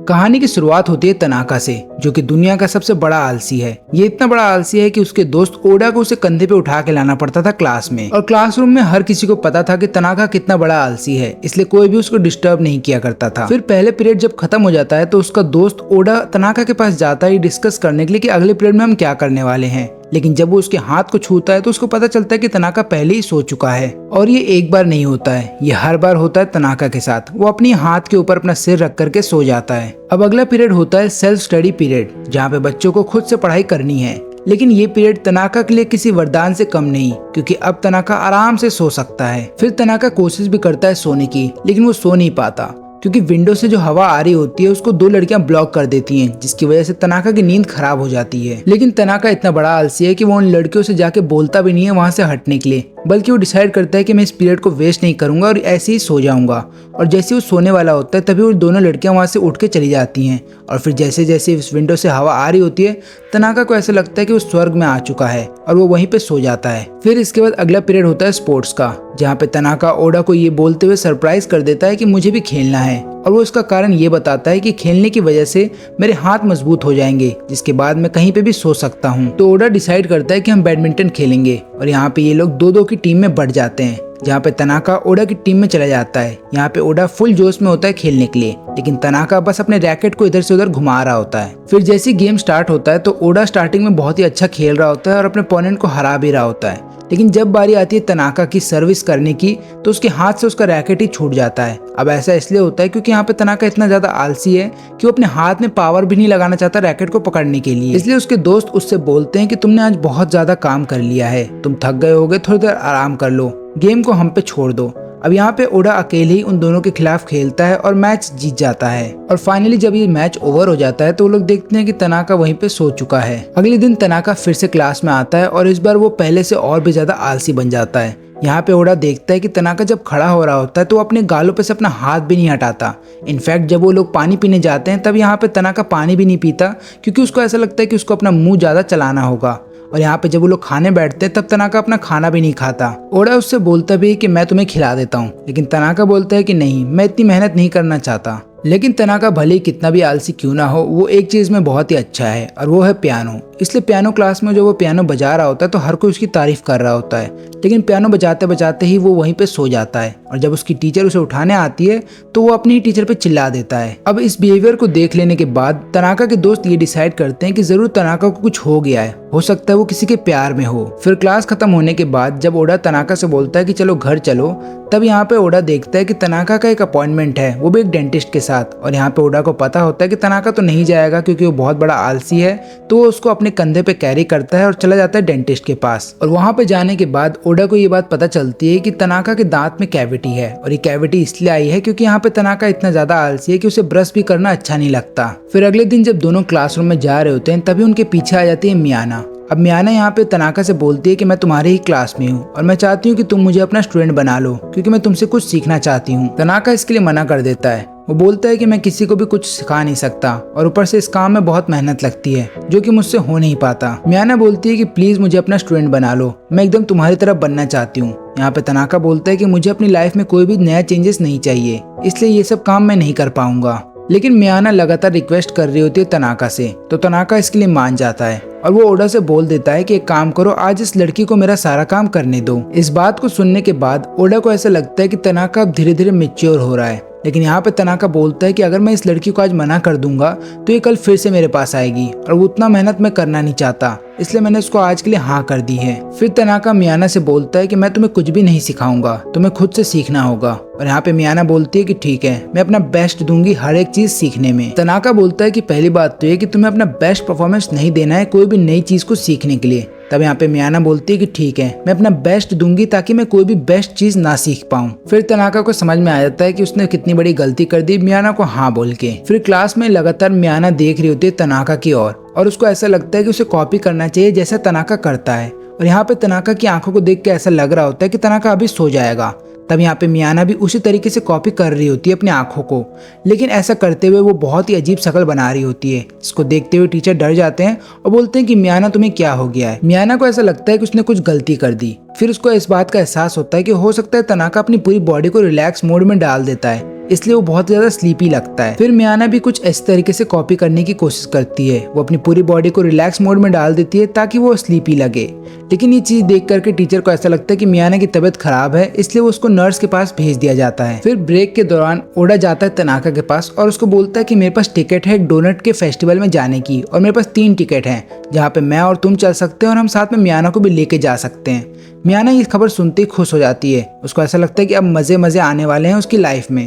कहानी की शुरुआत होती है तनाका से, जो कि दुनिया का सबसे बड़ा आलसी है। ये इतना बड़ा आलसी है कि उसके दोस्त ओडा को उसे कंधे पे उठा के लाना पड़ता था क्लास में, और क्लासरूम में हर किसी को पता था कि तनाका कितना बड़ा आलसी है, इसलिए कोई भी उसको डिस्टर्ब नहीं किया करता था। फिर पहले पीरियड जब खत्म हो जाता है तो उसका दोस्त ओडा तनाका के पास जाता है डिस्कस करने के लिए कि अगले पीरियड में हम क्या करने वाले हैं। लेकिन जब वो उसके हाथ को छूता है तो उसको पता चलता है कि तनाका पहले ही सो चुका है। और ये एक बार नहीं होता है, ये हर बार होता है तनाका के साथ। वो अपनी हाथ के ऊपर अपना सिर रख करके सो जाता है। अब अगला पीरियड होता है सेल्फ स्टडी पीरियड, जहाँ पे बच्चों को खुद से पढ़ाई करनी है। लेकिन ये पीरियड तनाका के लिए किसी वरदान से कम नहीं, क्योंकि अब तनाका आराम से सो सकता है। फिर तनाका कोशिश भी करता है सोने की, लेकिन वो सो नहीं पाता, क्योंकि विंडो से जो हवा आ रही होती है उसको दो लड़कियां ब्लॉक कर देती हैं, जिसकी वजह से तनाका की नींद खराब हो जाती है। लेकिन तनाका इतना बड़ा आलसी है कि वो उन लड़कियों से जाके बोलता भी नहीं है वहां से हटने के लिए, बल्कि वो डिसाइड करता है कि मैं इस पीरियड को वेस्ट नहीं करूंगा और ऐसे ही सो जाऊंगा। और जैसे वो सोने वाला होता है तभी वो दोनों लड़कियां वहां से उठ के चली जाती हैं। और फिर जैसे जैसे उस विंडो से हवा आ रही होती है, तनाका को ऐसा लगता है कि वो स्वर्ग में आ चुका है और वो वहीं पे सो जाता है। फिर इसके बाद अगला पीरियड होता है स्पोर्ट्स का, जहाँ पे तनाका ओडा को ये बोलते हुए सरप्राइज कर देता है कि मुझे भी खेलना है, और वो इसका कारण ये बताता है कि खेलने की वजह से मेरे हाथ मजबूत हो जाएंगे, जिसके बाद मैं कहीं पे भी सो सकता हूँ। तो ओडा डिसाइड करता है कि हम बैडमिंटन खेलेंगे, और यहाँ पे ये लोग दो दो की टीम में बढ़ जाते हैं, जहाँ पे तनाका ओडा की टीम में चला जाता है। यहाँ पे ओडा फुल जोश में होता है खेलने के लिए, लेकिन तनाका बस अपने रैकेट को इधर से उधर घुमा रहा होता है। फिर जैसे गेम स्टार्ट होता है तो ओडा स्टार्टिंग में बहुत ही अच्छा खेल रहा होता है और अपने ओपोनेंट को हरा भी रहा होता है। लेकिन जब बारी आती है तनाका की सर्विस करने की, तो उसके हाथ से उसका रैकेट ही छूट जाता है। अब ऐसा इसलिए होता है क्योंकि यहाँ पे तनाका इतना ज्यादा आलसी है कि वो अपने हाथ में पावर भी नहीं लगाना चाहता रैकेट को पकड़ने के लिए। इसलिए उसके दोस्त उससे बोलते हैं कि तुमने आज बहुत ज्यादा काम कर लिया है, तुम थक गए होगे, थोड़ी देर आराम कर लो, गेम को हम पे छोड़ दो। अब यहाँ पे ओडा अकेले ही उन दोनों के खिलाफ खेलता है और मैच जीत जाता है। और फाइनली जब ये मैच ओवर हो जाता है तो वो लोग देखते हैं कि तनाका वहीं पे सो चुका है। अगले दिन तनाका फिर से क्लास में आता है और इस बार वो पहले से और भी ज्यादा आलसी बन जाता है। यहाँ पे ओडा देखता है कि तनाका जब खड़ा हो रहा होता है तो वो अपने गालों पे से अपना हाथ भी नहीं हटाता। इनफैक्ट जब वो लोग पानी पीने जाते हैं तब यहाँ पे तनाका पानी भी नहीं पीता, क्योंकि उसको ऐसा लगता है कि उसको अपना मुंह ज्यादा चलाना होगा। और यहाँ पे जब वो लोग खाने बैठते हैं तब तनाका अपना खाना भी नहीं खाता। ओडा उससे बोलता भी है कि मैं तुम्हें खिला देता हूँ, लेकिन तनाका बोलता है कि नहीं, मैं इतनी मेहनत नहीं करना चाहता। लेकिन तनाका भले ही कितना भी आलसी क्यों ना हो, वो एक चीज में बहुत ही अच्छा है, और वो है पियानो। इसलिए पियानो क्लास में जो वो पियानो बजा रहा होता है तो हर कोई उसकी तारीफ कर रहा होता है, लेकिन पियानो बजाते बजाते ही वो वहीं पे सो जाता है। और जब उसकी टीचर उसे उठाने आती है तो वो अपनी ही टीचर पे चिल्ला देता है। अब इस बिहेवियर को देख लेने के बाद तनाका के दोस्त ये डिसाइड करते हैं कि जरूर तनाका को कुछ हो गया है, हो सकता है वो किसी के प्यार में हो। फिर क्लास खत्म होने के बाद जब ओडा तनाका से बोलता है कि चलो घर चलो, तब यहाँ पे ओडा देखता है कि तनाका का एक अपॉइंटमेंट है, वो भी एक डेंटिस्ट के साथ। और यहाँ पे ओडा को पता होता है कि तनाका तो नहीं जाएगा क्योंकि वो बहुत बड़ा आलसी है, तो वो उसको अपने कंधे पे कैरी करता है और चला जाता है डेंटिस्ट के पास। और वहाँ पे जाने के बाद ओडा को ये बात पता चलती है कि तनाका के दांत में कैविटी है, और ये कैविटी इसलिए आई है क्योंकि यहाँ पे तनाका इतना ज्यादा आलसी है कि उसे ब्रश भी करना अच्छा नहीं लगता। फिर अगले दिन जब दोनों क्लासरूम में जा रहे होते हैं तभी उनके पीछे आ जाती है मियाना। अब मियाना यहाँ पे तनाका से बोलती है कि मैं तुम्हारे ही क्लास में हूँ और मैं चाहती हूँ कि तुम मुझे अपना स्टूडेंट बना लो, क्योंकि मैं तुमसे कुछ सीखना चाहती हूँ। तनाका इसके लिए मना कर देता है। वो बोलता है कि मैं किसी को भी कुछ सिखा नहीं सकता, और ऊपर से इस काम में बहुत मेहनत लगती है, जो कि मुझसे हो नहीं पाता। मियाना बोलती है कि प्लीज मुझे अपना स्टूडेंट बना लो, मैं एकदम तुम्हारी तरह बनना चाहती हूँ। यहाँ पे तनाका बोलता है कि मुझे अपनी लाइफ में कोई भी नया चेंजेस नहीं चाहिए, इसलिए ये सब काम मैं नहीं कर पाऊंगा। लेकिन मियाना लगातार रिक्वेस्ट कर रही होती है तनाका से, तो तनाका इसके लिए मान जाता है और वो ओडा से बोल देता है कि एक काम करो, आज इस लड़की को मेरा सारा काम करने दो। इस बात को सुनने के बाद ओडा को ऐसा लगता है कि तनाका अब धीरे धीरे मैच्योर हो रहा है। लेकिन यहाँ पे तनाका बोलता है कि अगर मैं इस लड़की को आज मना कर दूंगा तो ये कल फिर से मेरे पास आएगी, और वो उतना मेहनत मैं करना नहीं चाहता, इसलिए मैंने उसको आज के लिए हाँ कर दी है। फिर तनाका मियाना से बोलता है कि मैं तुम्हें कुछ भी नहीं सिखाऊंगा, तुम्हें खुद से सीखना होगा। और यहाँ पे मियाना बोलती है कि ठीक है, मैं अपना बेस्ट दूंगी हर एक चीज सीखने में। तनाका बोलता है कि पहली बात तो ये कि तुम्हें अपना बेस्ट परफॉर्मेंस नहीं देना है कोई भी नई चीज को सीखने के लिए। तब यहाँ पे मियाना बोलती है कि ठीक है, मैं अपना बेस्ट दूंगी ताकि मैं कोई भी बेस्ट चीज ना सीख पाऊँ। फिर तनाका को समझ में आ जाता है कि उसने कितनी बड़ी गलती कर दी मियाना को हाँ बोल के। फिर क्लास में लगातार मियाना देख रही होती है तनाका की ओर, और उसको ऐसा लगता है कि उसे कॉपी करना चाहिए जैसा तनाका करता है। और यहाँ पे तनाका की आंखों को देख के ऐसा लग रहा होता है कि तनाका अभी सो जाएगा। तब यहाँ पे मियाना भी उसी तरीके से कॉपी कर रही होती है अपनी आंखों को, लेकिन ऐसा करते हुए वो बहुत ही अजीब शक्ल बना रही होती है। इसको देखते हुए टीचर डर जाते हैं और बोलते हैं कि मियाना तुम्हें क्या हो गया है। मियाना को ऐसा लगता है कि उसने कुछ गलती कर दी। फिर उसको इस बात का एहसास होता है कि हो सकता है तनाका अपनी पूरी बॉडी को रिलैक्स मोड में डाल देता है, इसलिए वो बहुत ज्यादा स्लीपी लगता है। फिर मियाना भी कुछ इस तरीके से कॉपी करने की कोशिश करती है। वो अपनी पूरी बॉडी को रिलैक्स मोड में डाल देती है ताकि वो स्लीपी लगे। लेकिन ये चीज देख करके टीचर को ऐसा लगता है कि मियाना की तबीयत खराब है, इसलिए वो उसको नर्स के पास भेज दिया जाता है। फिर ब्रेक के दौरान ओडा जाता है तनाका के पास और उसको बोलता है कि मेरे पास टिकट है एक डोनट के फेस्टिवल में जाने की, और मेरे पास 3 टिकट हैं जहाँ पे मैं और तुम चल सकते हैं और हम साथ में मियाना को भी लेके जा सकते हैं। मियाना ये खबर सुनते ही खुश हो जाती है। उसको ऐसा लगता है कि अब मजे मजे आने वाले हैं उसकी लाइफ में।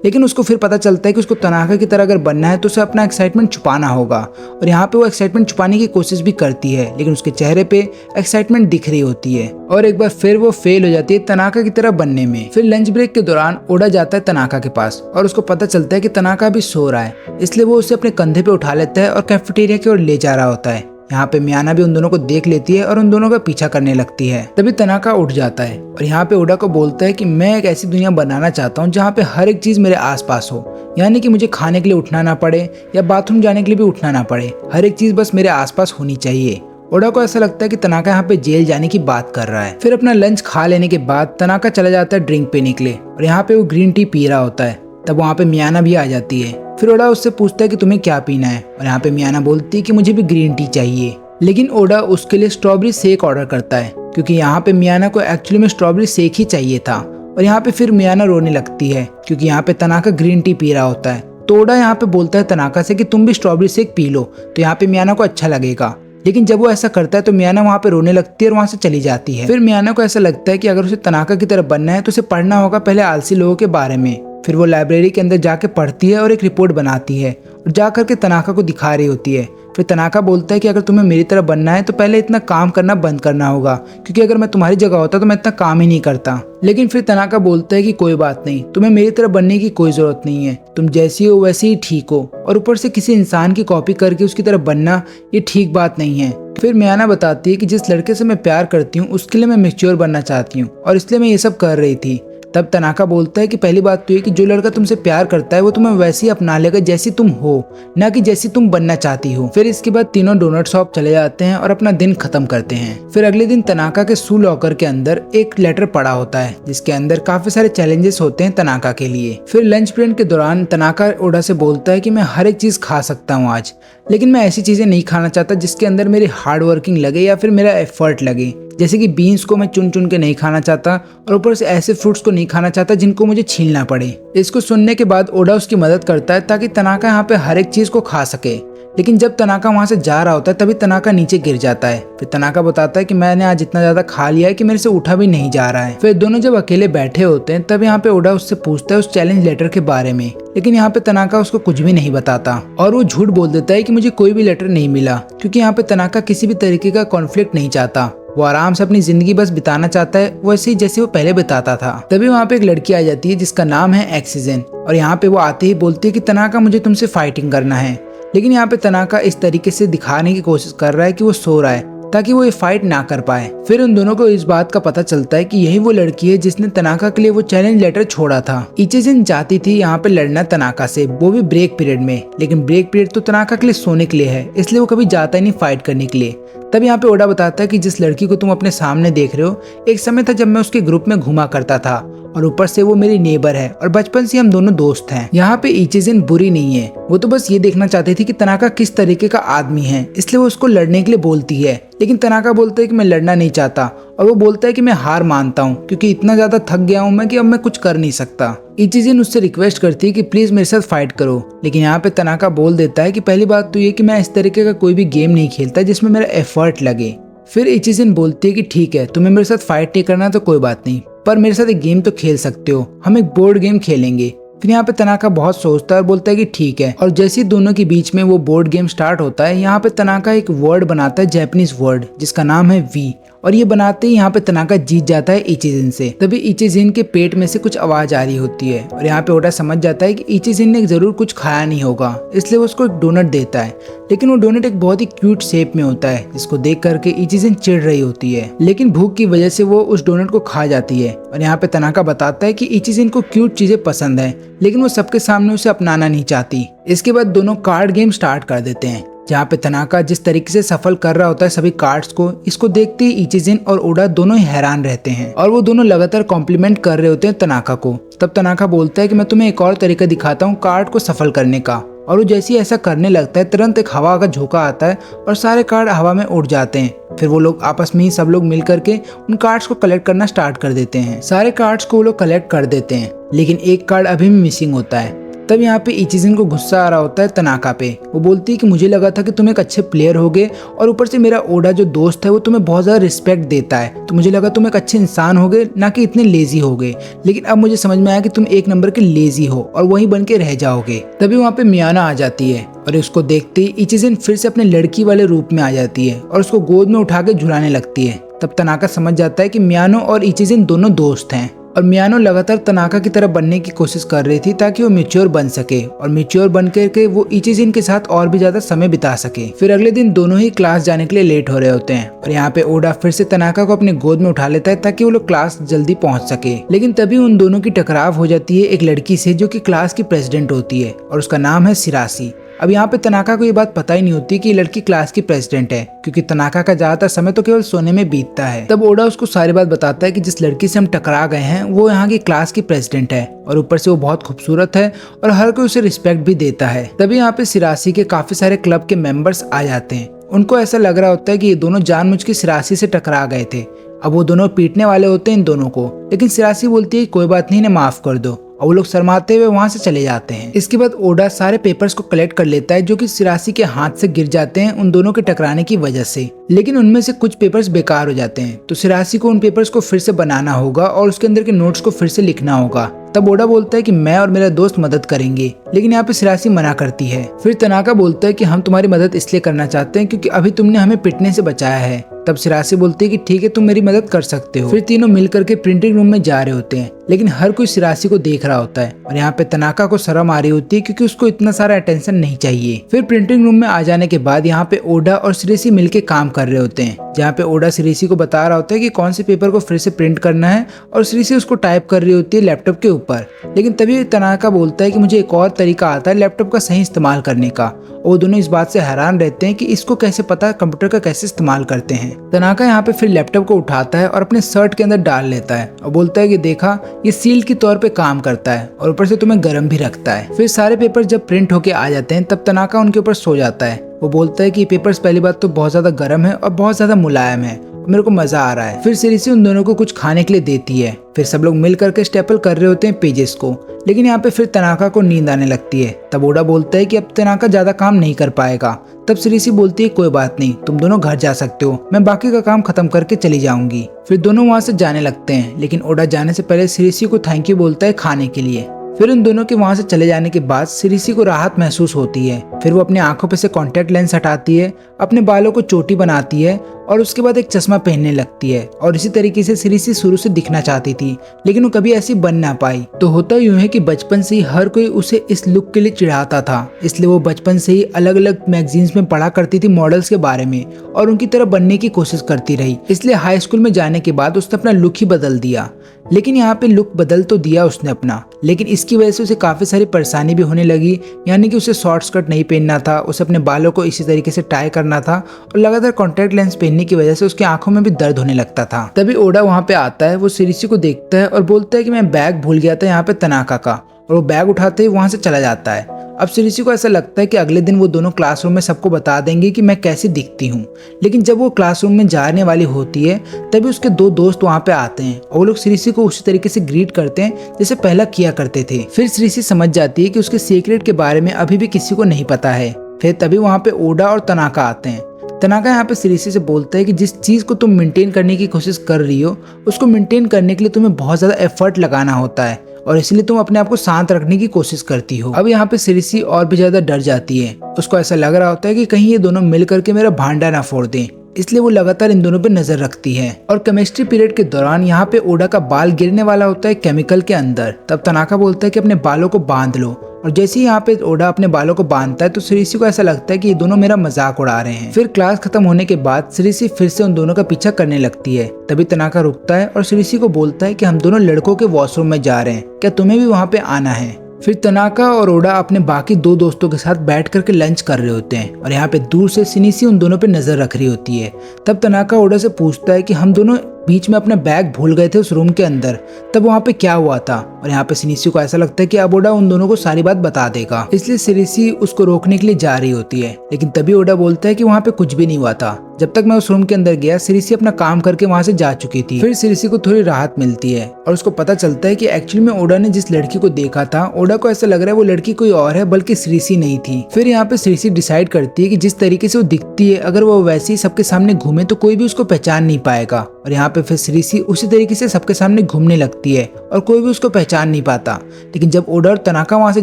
लेकिन उसको फिर पता चलता है कि उसको तनाका की तरह अगर बनना है तो उसे अपना एक्साइटमेंट छुपाना होगा, और यहाँ पे वो एक्साइटमेंट छुपाने की कोशिश भी करती है, लेकिन उसके चेहरे पे एक्साइटमेंट दिख रही होती है और एक बार फिर वो फेल हो जाती है तनाका की तरह बनने में। फिर लंच ब्रेक के दौरान ओडा जाता है तनाका के पास और उसको पता चलता है कि तनाका भी सो रहा है, इसलिए वो उसे अपने कंधे पे उठा लेता है और कैफेटेरिया की ओर ले जा रहा होता है। यहाँ पे मियाना भी उन दोनों को देख लेती है और उन दोनों का पीछा करने लगती है। तभी तनाका उठ जाता है और यहाँ पे ओडा को बोलता है कि मैं एक ऐसी दुनिया बनाना चाहता हूँ जहाँ पे हर एक चीज मेरे आसपास हो, यानी कि मुझे खाने के लिए उठना ना पड़े या बाथरूम जाने के लिए भी उठना ना पड़े, हर एक चीज बस मेरे आसपास होनी चाहिए। ओडा को ऐसा लगता है कि तनाका यहाँ पे जेल जाने की बात कर रहा है। फिर अपना लंच खा लेने के बाद तनाका चला जाता है ड्रिंक पीने के लिए और यहाँ पे वो ग्रीन टी पी रहा होता है। तब वहाँ पे मियाना भी आ जाती है। फिर ओडा उससे पूछता है कि तुम्हें क्या पीना है, और यहाँ पे मियाना बोलती है कि मुझे भी ग्रीन टी चाहिए। लेकिन ओडा उसके लिए स्ट्रॉबेरी शेक ऑर्डर करता है क्योंकि यहाँ पे मियाना को एक्चुअली में स्ट्रॉबेरी शेक ही चाहिए था। और यहाँ पे फिर मियाना रोने लगती है क्योंकि यहाँ पे तनाका ग्रीन टी पी रहा होता है। तो ओडा यहाँ पे बोलता है तनाका से कि तुम भी स्ट्रॉबेरी शेक पी लो, तो यहाँ पे मियाना को अच्छा लगेगा। लेकिन जब वो ऐसा करता है तो मियाना वहाँ पे रोने लगती है और वहाँ से चली जाती है। फिर मियाना को ऐसा लगता है कि अगर उसे तनाका की तरह बनना है तो उसे पढ़ना होगा पहले आलसी लोगों के बारे में। फिर वो लाइब्रेरी के अंदर जाके पढ़ती है और एक रिपोर्ट बनाती है और जा करके तनाका को दिखा रही होती है। फिर तनाका बोलता है कि अगर तुम्हें मेरी तरह बनना है तो पहले इतना काम करना बंद करना होगा, क्योंकि अगर मैं तुम्हारी जगह होता तो मैं इतना काम ही नहीं करता। लेकिन फिर तनाका बोलता है कि कोई बात नहीं, तुम्हें मेरी तरह बनने की कोई जरूरत नहीं है, तुम जैसी हो वैसे ही ठीक हो, और ऊपर से किसी इंसान की कॉपी करके उसकी तरह बनना ये ठीक बात नहीं है। फिर मियाना बताती है कि जिस लड़के से मैं प्यार करती हूँ उसके लिए मैं मैच्योर बनना चाहती हूँ और इसलिए मैं ये सब कर रही थी। तब तनाका बोलता है कि पहली बात तो ये कि जो लड़का तुमसे प्यार करता है वो तुम्हें वैसे ही अपना लेगा जैसी तुम हो, ना कि जैसी तुम बनना चाहती हो। फिर इसके बाद तीनों डोनट शॉप चले जाते हैं और अपना दिन खत्म करते हैं। फिर अगले दिन तनाका के शू लॉकर के अंदर एक लेटर पड़ा होता है जिसके अंदर काफी सारे चैलेंजेस होते हैं तनाका के लिए। फिर लंच ब्रेक के दौरान तनाका ओडा से बोलता है कि मैं हर एक चीज खा सकता हूँ आज, लेकिन मैं ऐसी चीजें नहीं खाना चाहता जिसके अंदर मेरी हार्ड वर्किंग लगे या फिर मेरा एफर्ट लगे। जैसे कि बीन्स को मैं चुन चुन के नहीं खाना चाहता और ऊपर से ऐसे फ्रूट्स को नहीं खाना चाहता जिनको मुझे छीलना पड़े। इसको सुनने के बाद ओडा उसकी मदद करता है ताकि तनाका यहाँ पे हर एक चीज को खा सके। लेकिन जब तनाका वहां से जा रहा होता है तभी तनाका नीचे गिर जाता है। फिर तनाका बताता है कि मैंने आज इतना ज्यादा खा लिया है कि मेरे से उठा भी नहीं जा रहा है। फिर दोनों जब अकेले बैठे होते हैं तब यहाँ पे ओडा उससे पूछता है उस चैलेंज लेटर के बारे में, लेकिन यहाँ पे तनाका उसको कुछ भी नहीं बताता और वो झूठ बोल देता है कि मुझे कोई भी लेटर नहीं मिला, क्योंकि यहाँ पे तनाका किसी भी तरीके का कॉन्फ्लिक्ट नहीं चाहता। वो आराम से अपनी जिंदगी बस बिताना चाहता है वैसे ही जैसे वो पहले बिताता था। तभी वहाँ पे एक लड़की आ जाती है जिसका नाम है ऑक्सीजन, और यहाँ पे वो आते ही बोलती है कि तनाका मुझे तुमसे फाइटिंग करना है। लेकिन यहाँ पे तनाका इस तरीके से दिखाने की कोशिश कर रहा है कि वो सो रहा है ताकि वो ये फाइट ना कर पाए। फिर उन दोनों को इस बात का पता चलता है कि यही वो लड़की है जिसने तनाका के लिए वो चैलेंज लेटर छोड़ा था। इचिजिन चाहती थी यहाँ पे लड़ना तनाका से, वो भी ब्रेक पीरियड में, लेकिन ब्रेक पीरियड तो तनाका के लिए सोने के लिए है, इसलिए वो कभी जाता ही नहीं फाइट करने के लिए। तब यहाँ पे ओडा बताता है कि जिस लड़की को तुम अपने सामने देख रहे हो, एक समय था जब मैं उसके ग्रुप में घुमा करता था और ऊपर से वो मेरी नेबर है और बचपन से हम दोनों दोस्त हैं। यहाँ पे इचिजिन बुरी नहीं है, वो तो बस ये देखना चाहती थी कि तनाका किस तरीके का आदमी है, इसलिए वो उसको लड़ने के लिए बोलती है। लेकिन तनाका बोलता है कि मैं लड़ना नहीं चाहता और वो बोलता है कि मैं हार मानता हूँ क्योंकि इतना ज्यादा थक गया हूँ मैं कि अब मैं कुछ कर नहीं सकता। इचिजिन उससे रिक्वेस्ट करती है कि प्लीज मेरे साथ फाइट करो, लेकिन यहाँ पे तनाका बोल देता है कि पहली बात तो ये कि मैं इस तरीके का कोई भी गेम नहीं खेलता जिसमें मेरा एफर्ट लगे। फिर इचिजिन बोलती है कि ठीक है, तुम्हें मेरे साथ फाइट नहीं करना तो कोई बात नहीं, पर मेरे साथ एक गेम तो खेल सकते हो, हम एक बोर्ड गेम खेलेंगे। फिर यहाँ पे तनाका बहुत सोचता है और बोलता है कि ठीक है, और जैसे ही दोनों के बीच में वो बोर्ड गेम स्टार्ट होता है, यहाँ पे तनाका एक वर्ड बनाता है, जापानीज वर्ड जिसका नाम है वी, और ये बनाते ही यहाँ पे तनाका जीत जाता है इचिजिन से। तभी इचिजिन के पेट में से कुछ आवाज आ रही होती है और यहाँ पे ओडा समझ जाता है कि इचिजिन ने जरूर कुछ खाया नहीं होगा, इसलिए वो उसको एक डोनट देता है। लेकिन वो डोनट एक बहुत ही क्यूट शेप में होता है जिसको देख करके इचिजिन चिढ़ रही होती है, लेकिन भूख की वजह से वो उस डोनट को खा जाती है। और यहाँ पे तनाका बताता है कि इचिजिन को क्यूट चीजें पसंद है, लेकिन वो सबके सामने उसे अपनाना नहीं चाहती। इसके बाद दोनों कार्ड गेम स्टार्ट कर देते हैं जहाँ पे तनाका जिस तरीके से सफल कर रहा होता है सभी कार्ड्स को, इसको देखते ही इचिजिन और ओडा दोनों ही हैरान रहते हैं और वो दोनों लगातार कॉम्प्लीमेंट कर रहे होते हैं तनाका को। तब तनाका बोलता है कि मैं तुम्हें एक और तरीका दिखाता हूँ कार्ड को सफल करने का, और वो जैसे ही ऐसा करने लगता है तुरंत एक हवा का झोंका आता है और सारे कार्ड हवा में उड़ जाते हैं। फिर वो लोग आपस में ही सब लोग मिल करके उन कार्ड्स को कलेक्ट करना स्टार्ट कर देते हैं। सारे कार्ड्स को वो लोग कलेक्ट कर देते हैं, लेकिन एक कार्ड अभी भी मिसिंग होता है। तब यहाँ पे इचिजिन को गुस्सा आ रहा होता है तनाका पे। वो बोलती है कि मुझे लगा था कि तुम एक अच्छे प्लेयर होगे और ऊपर से मेरा ओडा जो दोस्त है वो तुम्हें बहुत ज्यादा रिस्पेक्ट देता है, तो मुझे लगा तुम एक अच्छे इंसान होगे, ना कि इतने लेजी होगे। लेकिन अब मुझे समझ में आया कि तुम एक नंबर के लेजी हो और वहीं बन के रह जाओगे। तभी वहाँ पे मियाना आ जाती है और उसको देखते ही इचिजिन फिर से अपने लड़की वाले रूप में आ जाती है और उसको गोद में उठा के झुलाने लगती है। तब तनाका समझ जाता है कि मियानो और इचिजिन दोनों दोस्त हैं और मियानो लगातार तनाका की तरह बनने की कोशिश कर रही थी ताकि वो मैच्योर बन सके और मैच्योर बन करके वो इचिजिन के साथ और भी ज्यादा समय बिता सके। फिर अगले दिन दोनों ही क्लास जाने के लिए लेट हो रहे होते हैं और यहाँ पे ओडा फिर से तनाका को अपने गोद में उठा लेता है ताकि वो लोग क्लास जल्दी पहुंच सके। लेकिन तभी उन दोनों की टकराव हो जाती है एक लड़की से जो कि क्लास की प्रेसिडेंट होती है और उसका नाम है सिरासी। अब यहाँ पे तनाका को ये बात पता ही नहीं होती कि ये लड़की क्लास की प्रेसिडेंट है, क्योंकि तनाका का ज्यादातर समय तो केवल सोने में बीतता है। तब ओडा उसको सारी बात बताता है कि जिस लड़की से हम टकरा गए हैं वो यहाँ की क्लास की प्रेसिडेंट है और ऊपर से वो बहुत खूबसूरत है और हर कोई उसे रिस्पेक्ट भी देता है। तभी यहाँ पे सिरासी के काफी सारे क्लब के मेंबर्स आ जाते हैं। उनको ऐसा लग रहा होता है कि ये दोनों जानबूझ के सिरासी से टकरा गए थे। अब वो दोनों पीटने वाले होते हैं इन दोनों को, लेकिन सिरासी बोलती है कोई बात नहीं, इन्हें माफ कर दो, और वो लोग शर्माते हुए वहां से चले जाते हैं। इसके बाद ओडा सारे पेपर्स को कलेक्ट कर लेता है जो कि सिरासी के हाथ से गिर जाते हैं उन दोनों के टकराने की वजह से, लेकिन उनमें से कुछ पेपर्स बेकार हो जाते हैं। तो सिरासी को उन पेपर्स को फिर से बनाना होगा और उसके अंदर के नोट्स को फिर से लिखना होगा। तब ओडा बोलता है कि मैं और मेरा दोस्त मदद करेंगे, लेकिन यहाँ पे सिरासी मना करती है। फिर तनाका बोलता है कि हम तुम्हारी मदद इसलिए करना चाहते हैं क्योंकि अभी तुमने हमें पिटने से बचाया है। तब सिरासी बोलती है कि ठीक है, तुम मेरी मदद कर सकते हो। फिर तीनों मिल करके प्रिंटिंग रूम में जा रहे होते हैं, लेकिन हर कोई सिरासी को देख रहा होता है और यहाँ पे तनाका को शर्म आ रही होती है क्योंकि उसको इतना सारा अटेंशन नहीं चाहिए। फिर प्रिंटिंग रूम में आ जाने के बाद यहाँ पे ओडा और सिरासी मिलके काम कर रहे होते हैं, जहाँ पे ओडा सिरासी को बता रहा होता है कि कौन से पेपर को फिर से प्रिंट करना है और सिरासी उसको टाइप कर रही होती है लैपटॉप के ऊपर। लेकिन तभी तनाका बोलता है कि मुझे एक और तरीका आता है लैपटॉप का सही इस्तेमाल करने का। वो दोनों इस बात से हैरान रहते हैं कि इसको कैसे पता कंप्यूटर का कैसे इस्तेमाल करते हैं। तनाका यहाँ पे फिर लैपटॉप को उठाता है और अपने शर्ट के अंदर डाल लेता है और बोलता है कि देखा, ये सील के तौर पे काम करता है और ऊपर से तुम्हें गर्म भी रखता है। फिर सारे पेपर जब प्रिंट होके आ जाते हैं तब तनाका उनके ऊपर सो जाता है। वो बोलता है कि ये पेपर्स पहली बात तो बहुत ज्यादा गर्म है और बहुत ज्यादा मुलायम है, मेरे को मजा आ रहा है। फिर सिरासी उन दोनों को कुछ खाने के लिए देती है। फिर सब लोग मिल करके स्टेपल कर रहे होते हैं पेजेस को, लेकिन यहाँ पे फिर तनाका को नींद आने लगती है। तब ओडा बोलता है कि अब तनाका ज्यादा काम नहीं कर पाएगा। तब सिरासी बोलती है कोई बात नहीं, तुम दोनों घर जा सकते हो, मैं बाकी का काम खत्म करके चली जाऊंगी। फिर दोनों वहाँ से जाने लगते हैं, लेकिन ओडा जाने से पहले सिरासी को थैंक यू बोलता है खाने के लिए। फिर उन दोनों के वहां से चले जाने के बाद सिरासी को राहत महसूस होती है। फिर वो अपनी आंखों पे से कॉन्टेक्ट लेंस हटाती है, अपने बालों को चोटी बनाती है और उसके बाद एक चश्मा पहनने लगती है। और इसी तरीके से सिरासी शुरू से दिखना चाहती थी, लेकिन वो कभी ऐसी बन ना पाई। तो होता यूं है कि बचपन से ही हर कोई उसे इस लुक के लिए चिढ़ाता था, इसलिए वो बचपन से ही अलग अलग मैगजीन्स में पढ़ा करती थी मॉडल्स के बारे में और उनकी तरह बनने की कोशिश करती रही। इसलिए हाई स्कूल में जाने के बाद उसने अपना लुक ही बदल दिया। लेकिन यहाँ पे लुक बदल तो दिया उसने अपना, लेकिन इसकी वजह से उसे काफी सारी परेशानी भी होने लगी। यानी कि उसे शॉर्ट स्कर्ट नहीं पहनना था, उसे अपने बालों को इसी तरीके से टाई करना था और लगातार कॉन्टैक्ट लेंस पहनने की वजह से उसकी आंखों में भी दर्द होने लगता था। तभी ओडा वहाँ पे आता है, वो सिरासी को देखता है और बोलता है कि मैं बैग भूल गया था यहाँ पे तनाका का, और वो बैग उठाते ही वहाँ से चला जाता है। अब सिरासी को ऐसा लगता है कि अगले दिन वो दोनों क्लासरूम में सबको बता देंगे कि मैं कैसी दिखती हूँ। लेकिन जब वो क्लासरूम में जाने वाली होती है तभी उसके दो दोस्त वहाँ पे आते हैं और वो लोग सिरासी को उसी तरीके से ग्रीट करते हैं जैसे पहला किया करते थे। फिर सिरासी समझ जाती है कि उसके सीक्रेट के बारे में अभी भी किसी को नहीं पता है। फिर तभी वहाँ पे ओडा और तनाका आते हैं। तनाका यहाँ पे सिरासी से बोलता है कि जिस चीज को तुम मेंटेन करने की कोशिश कर रही हो उसको मेंटेन करने के लिए तुम्हें बहुत ज्यादा एफर्ट लगाना होता है और इसलिए तुम अपने आप को शांत रखने की कोशिश करती हो। अब यहाँ पे सिरासी और भी ज्यादा डर जाती है। उसको ऐसा लग रहा होता है कि कहीं ये दोनों मिल करके मेरा भांडा ना फोड़ दें, इसलिए वो लगातार इन दोनों पे नजर रखती है। और केमिस्ट्री पीरियड के दौरान यहाँ पे ओडा का बाल गिरने वाला होता है केमिकल के अंदर। तब तनाका बोलता है कि अपने बालों को बांध लो, और जैसे ही यहाँ पे ओडा अपने बालों को बांधता है तो सिरासी को ऐसा लगता है कि ये दोनों मेरा मजाक उड़ा रहे हैं। फिर क्लास खत्म होने के बाद सिरासी फिर से उन दोनों का पीछा करने लगती है। तभी तनाका रुकता है और सिरासी को बोलता है कि हम दोनों लड़कों के वॉशरूम में जा रहे हैं, क्या तुम्हें भी वहाँ पे आना है। फिर तनाका और ओडा अपने बाकी दो दोस्तों के साथ बैठ करके लंच कर रहे होते हैं और यहाँ पे दूर से सिनीसी उन दोनों पे नजर रख रही होती है। तब तनाका ओडा से पूछता है कि हम दोनों बीच में अपना बैग भूल गए थे उस रूम के अंदर, तब वहाँ पे क्या हुआ था। और यहाँ पे सिनीसी को ऐसा लगता है कि अब ओडा उन दोनों को सारी बात बता देगा, इसलिए सिनीसी उसको रोकने के लिए जा रही होती है। लेकिन तभी ओडा बोलता है कि वहाँ पे कुछ भी नहीं हुआ था, जब तक मैं उस रूम के अंदर गया सिरीसी अपना काम करके वहाँ से जा चुकी थी। फिर सिरीसी को थोड़ी राहत मिलती है और उसको पता चलता है कि एक्चुअली में ओडा ने जिस लड़की को देखा था, ओडा को ऐसा लग रहा है वो लड़की कोई और है बल्कि सिरीसी नहीं थी। फिर यहाँ पे सिरीसी डिसाइड करती है कि जिस तरीके से वो दिखती है अगर वो वैसे ही सबके सामने घूमे तो कोई भी उसको पहचान नहीं पाएगा। और यहाँ पे फिर सिरीसी उसी तरीके से सबके सामने घूमने लगती है और कोई भी उसको पहचान नहीं पाता। लेकिन जब ओडा और तनाका वहाँ से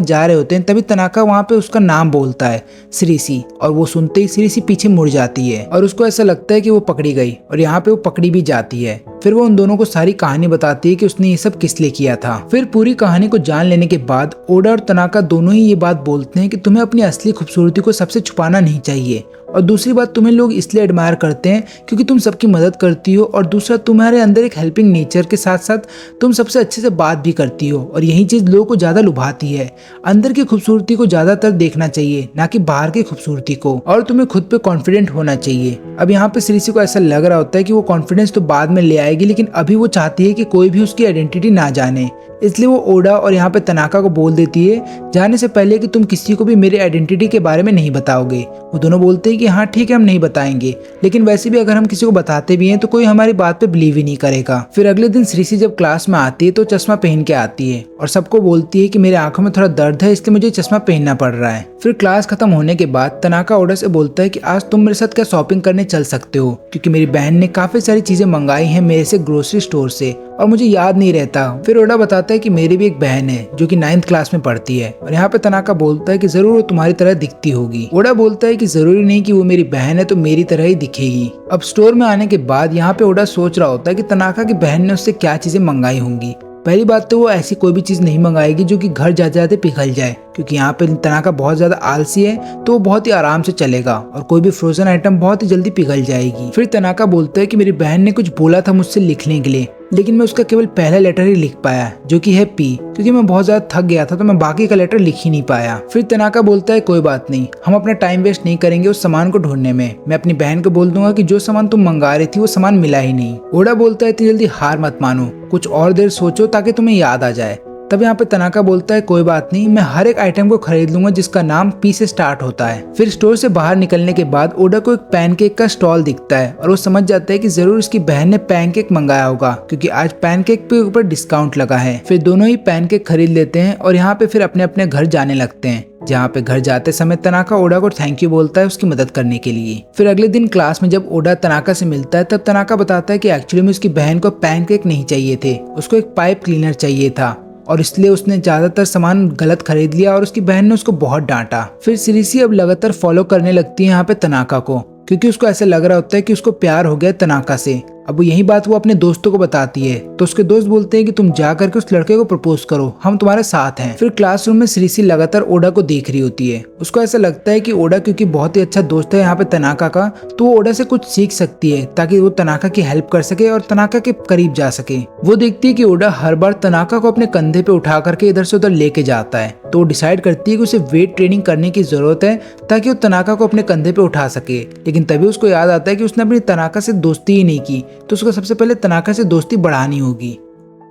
जा रहे होते हैं तभी तनाका वहाँ पे उसका नाम बोलता है सिरीसी, और वो सुनते ही सिरीसी पीछे मुड़ जाती है और उसको ऐसा लगता है कि वो पकड़ी गई और यहाँ पे वो पकड़ी भी जाती है। फिर वो उन दोनों को सारी कहानी बताती है कि उसने ये सब किस लिए किया था। फिर पूरी कहानी को जान लेने के बाद ओडा और तनाका दोनों ही ये बात बोलते हैं कि तुम्हें अपनी असली खूबसूरती को सबसे छुपाना नहीं चाहिए, और दूसरी बात तुम्हें लोग इसलिए एडमायर करते हैं क्योंकि तुम सबकी मदद करती हो, और दूसरा तुम्हारे अंदर एक हेल्पिंग नेचर के साथ साथ तुम सबसे अच्छे से बात भी करती हो, और यही चीज लोगों को ज्यादा लुभाती है। अंदर की खूबसूरती को ज्यादातर देखना चाहिए ना कि बाहर की खूबसूरती को, और तुम्हें खुद पे कॉन्फिडेंट होना चाहिए। अब यहाँ पे सिरीसी को ऐसा लग रहा होता है कि वो कॉन्फिडेंस तो बाद में ले आएगी, लेकिन अभी वो चाहती है कि कोई भी उसकी आइडेंटिटी ना जाने, इसलिए वो ओडा और यहाँ पे तनाका को बोल देती है जाने से पहले कि तुम किसी को भी मेरी आइडेंटिटी के बारे में नहीं बताओगे। वो दोनों बोलते हैं कि हाँ ठीक है हम नहीं बताएंगे, लेकिन वैसे भी अगर हम किसी को बताते भी हैं तो कोई हमारी बात पे बिलीव ही नहीं करेगा। फिर अगले दिन सिरीसी जब क्लास में आती है तो चश्मा पहन के आती है और सबको बोलती है कि मेरे आंखों में थोड़ा दर्द है इसलिए मुझे चश्मा पहनना पड़ रहा है। फिर क्लास खत्म होने के बाद तनाका ओडा से बोलता है कि आज तुम मेरे साथ क्या शॉपिंग करने चल सकते हो, क्योंकि मेरी बहन ने काफी सारी चीजें मंगाई हैं मेरे से ग्रोसरी स्टोर से और मुझे याद नहीं रहता। फिर ओडा बताता है कि मेरी भी एक बहन है जो कि 9th क्लास में पढ़ती है, और यहाँ पे तनाका बोलता है कि जरूर वो तुम्हारी तरह दिखती होगी। ओडा बोलता है कि जरूरी नहीं कि वो मेरी बहन है तो मेरी तरह ही दिखेगी। अब स्टोर में आने के बाद यहाँ पे ओडा सोच रहा होता है कि तनाका की बहन ने उससे क्या चीजें मंगाई होंगी। पहली बात तो वो ऐसी कोई भी चीज नहीं मंगाएगी जो कि घर जाते जाते पिघल जाए, क्योंकि यहाँ पे तनाका बहुत ज्यादा आलसी है तो वो बहुत ही आराम से चलेगा और कोई भी फ्रोजन आइटम बहुत ही जल्दी पिघल जाएगी। फिर तनाका बोलता है कि मेरी बहन ने कुछ बोला था मुझसे लिखने के लिए, लेकिन मैं उसका केवल पहला लेटर ही लिख पाया जो कि है पी, क्योंकि मैं बहुत ज्यादा थक गया था तो मैं बाकी का लेटर लिख ही नहीं पाया। फिर तनाका बोलता है कोई बात नहीं, हम अपना टाइम वेस्ट नहीं करेंगे उस सामान को ढूंढने में, मैं अपनी बहन को बोल दूंगा कि जो सामान तुम मंगा रही थी वो सामान मिला ही नहीं। ओडा बोलता है इतनी जल्दी हार मत मानो, कुछ और देर सोचो ताकि तुम्हें याद आ जाए। तब यहाँ पे तनाका बोलता है कोई बात नहीं, मैं हर एक आइटम को खरीद लूंगा जिसका नाम पी से स्टार्ट होता है। फिर स्टोर से बाहर निकलने के बाद ओडा को एक पैनकेक का स्टॉल दिखता है और वो समझ जाता है कि जरूर उसकी बहन ने पैनकेक मंगाया होगा, क्योंकि आज पैनकेक पे ऊपर डिस्काउंट लगा है। फिर दोनों ही पैनकेक खरीद लेते हैं और यहाँ पे फिर अपने अपने घर जाने लगते हैं, जहाँ पे घर जाते समय तनाका ओडा को थैंक यू बोलता है उसकी मदद करने के लिए। फिर अगले दिन क्लास में जब ओडा तनाका से मिलता है तब तनाका बताता है कि एक्चुअली में उसकी बहन को पैनकेक नहीं चाहिए थे, उसको एक पाइप क्लीनर चाहिए था और इसलिए उसने ज्यादातर सामान गलत खरीद लिया और उसकी बहन ने उसको बहुत डांटा। फिर सिरीसी अब लगातार फॉलो करने लगती है यहाँ पे तनाका को, क्योंकि उसको ऐसा लग रहा होता है कि उसको प्यार हो गया तनाका से। अब यही बात वो अपने दोस्तों को बताती है तो उसके दोस्त बोलते हैं कि तुम जा करके उस लड़के को प्रपोज करो, हम तुम्हारे साथ हैं। फिर क्लासरूम में सिरीसी लगातार ओडा को देख रही होती है, उसको ऐसा लगता है कि ओडा क्योंकि बहुत ही अच्छा दोस्त है यहाँ पे तनाका का, तो वो ओडा से कुछ सीख सकती है ताकि वो तनाका की हेल्प कर सके और तनाका के करीब जा सके। वो देखती है कि ओडा हर बार तनाका को अपने कंधे पे उठा करके इधर से उधर लेके जाता है, तो वो डिसाइड करती है कि उसे वेट ट्रेनिंग करने की जरूरत है ताकि वो तनाका को अपने कंधे पे उठा सके। लेकिन तभी उसको याद आता है कि उसने अपनी तनाका से दोस्ती ही नहीं की, तो उसको सबसे पहले तनाका से दोस्ती बढ़ानी होगी।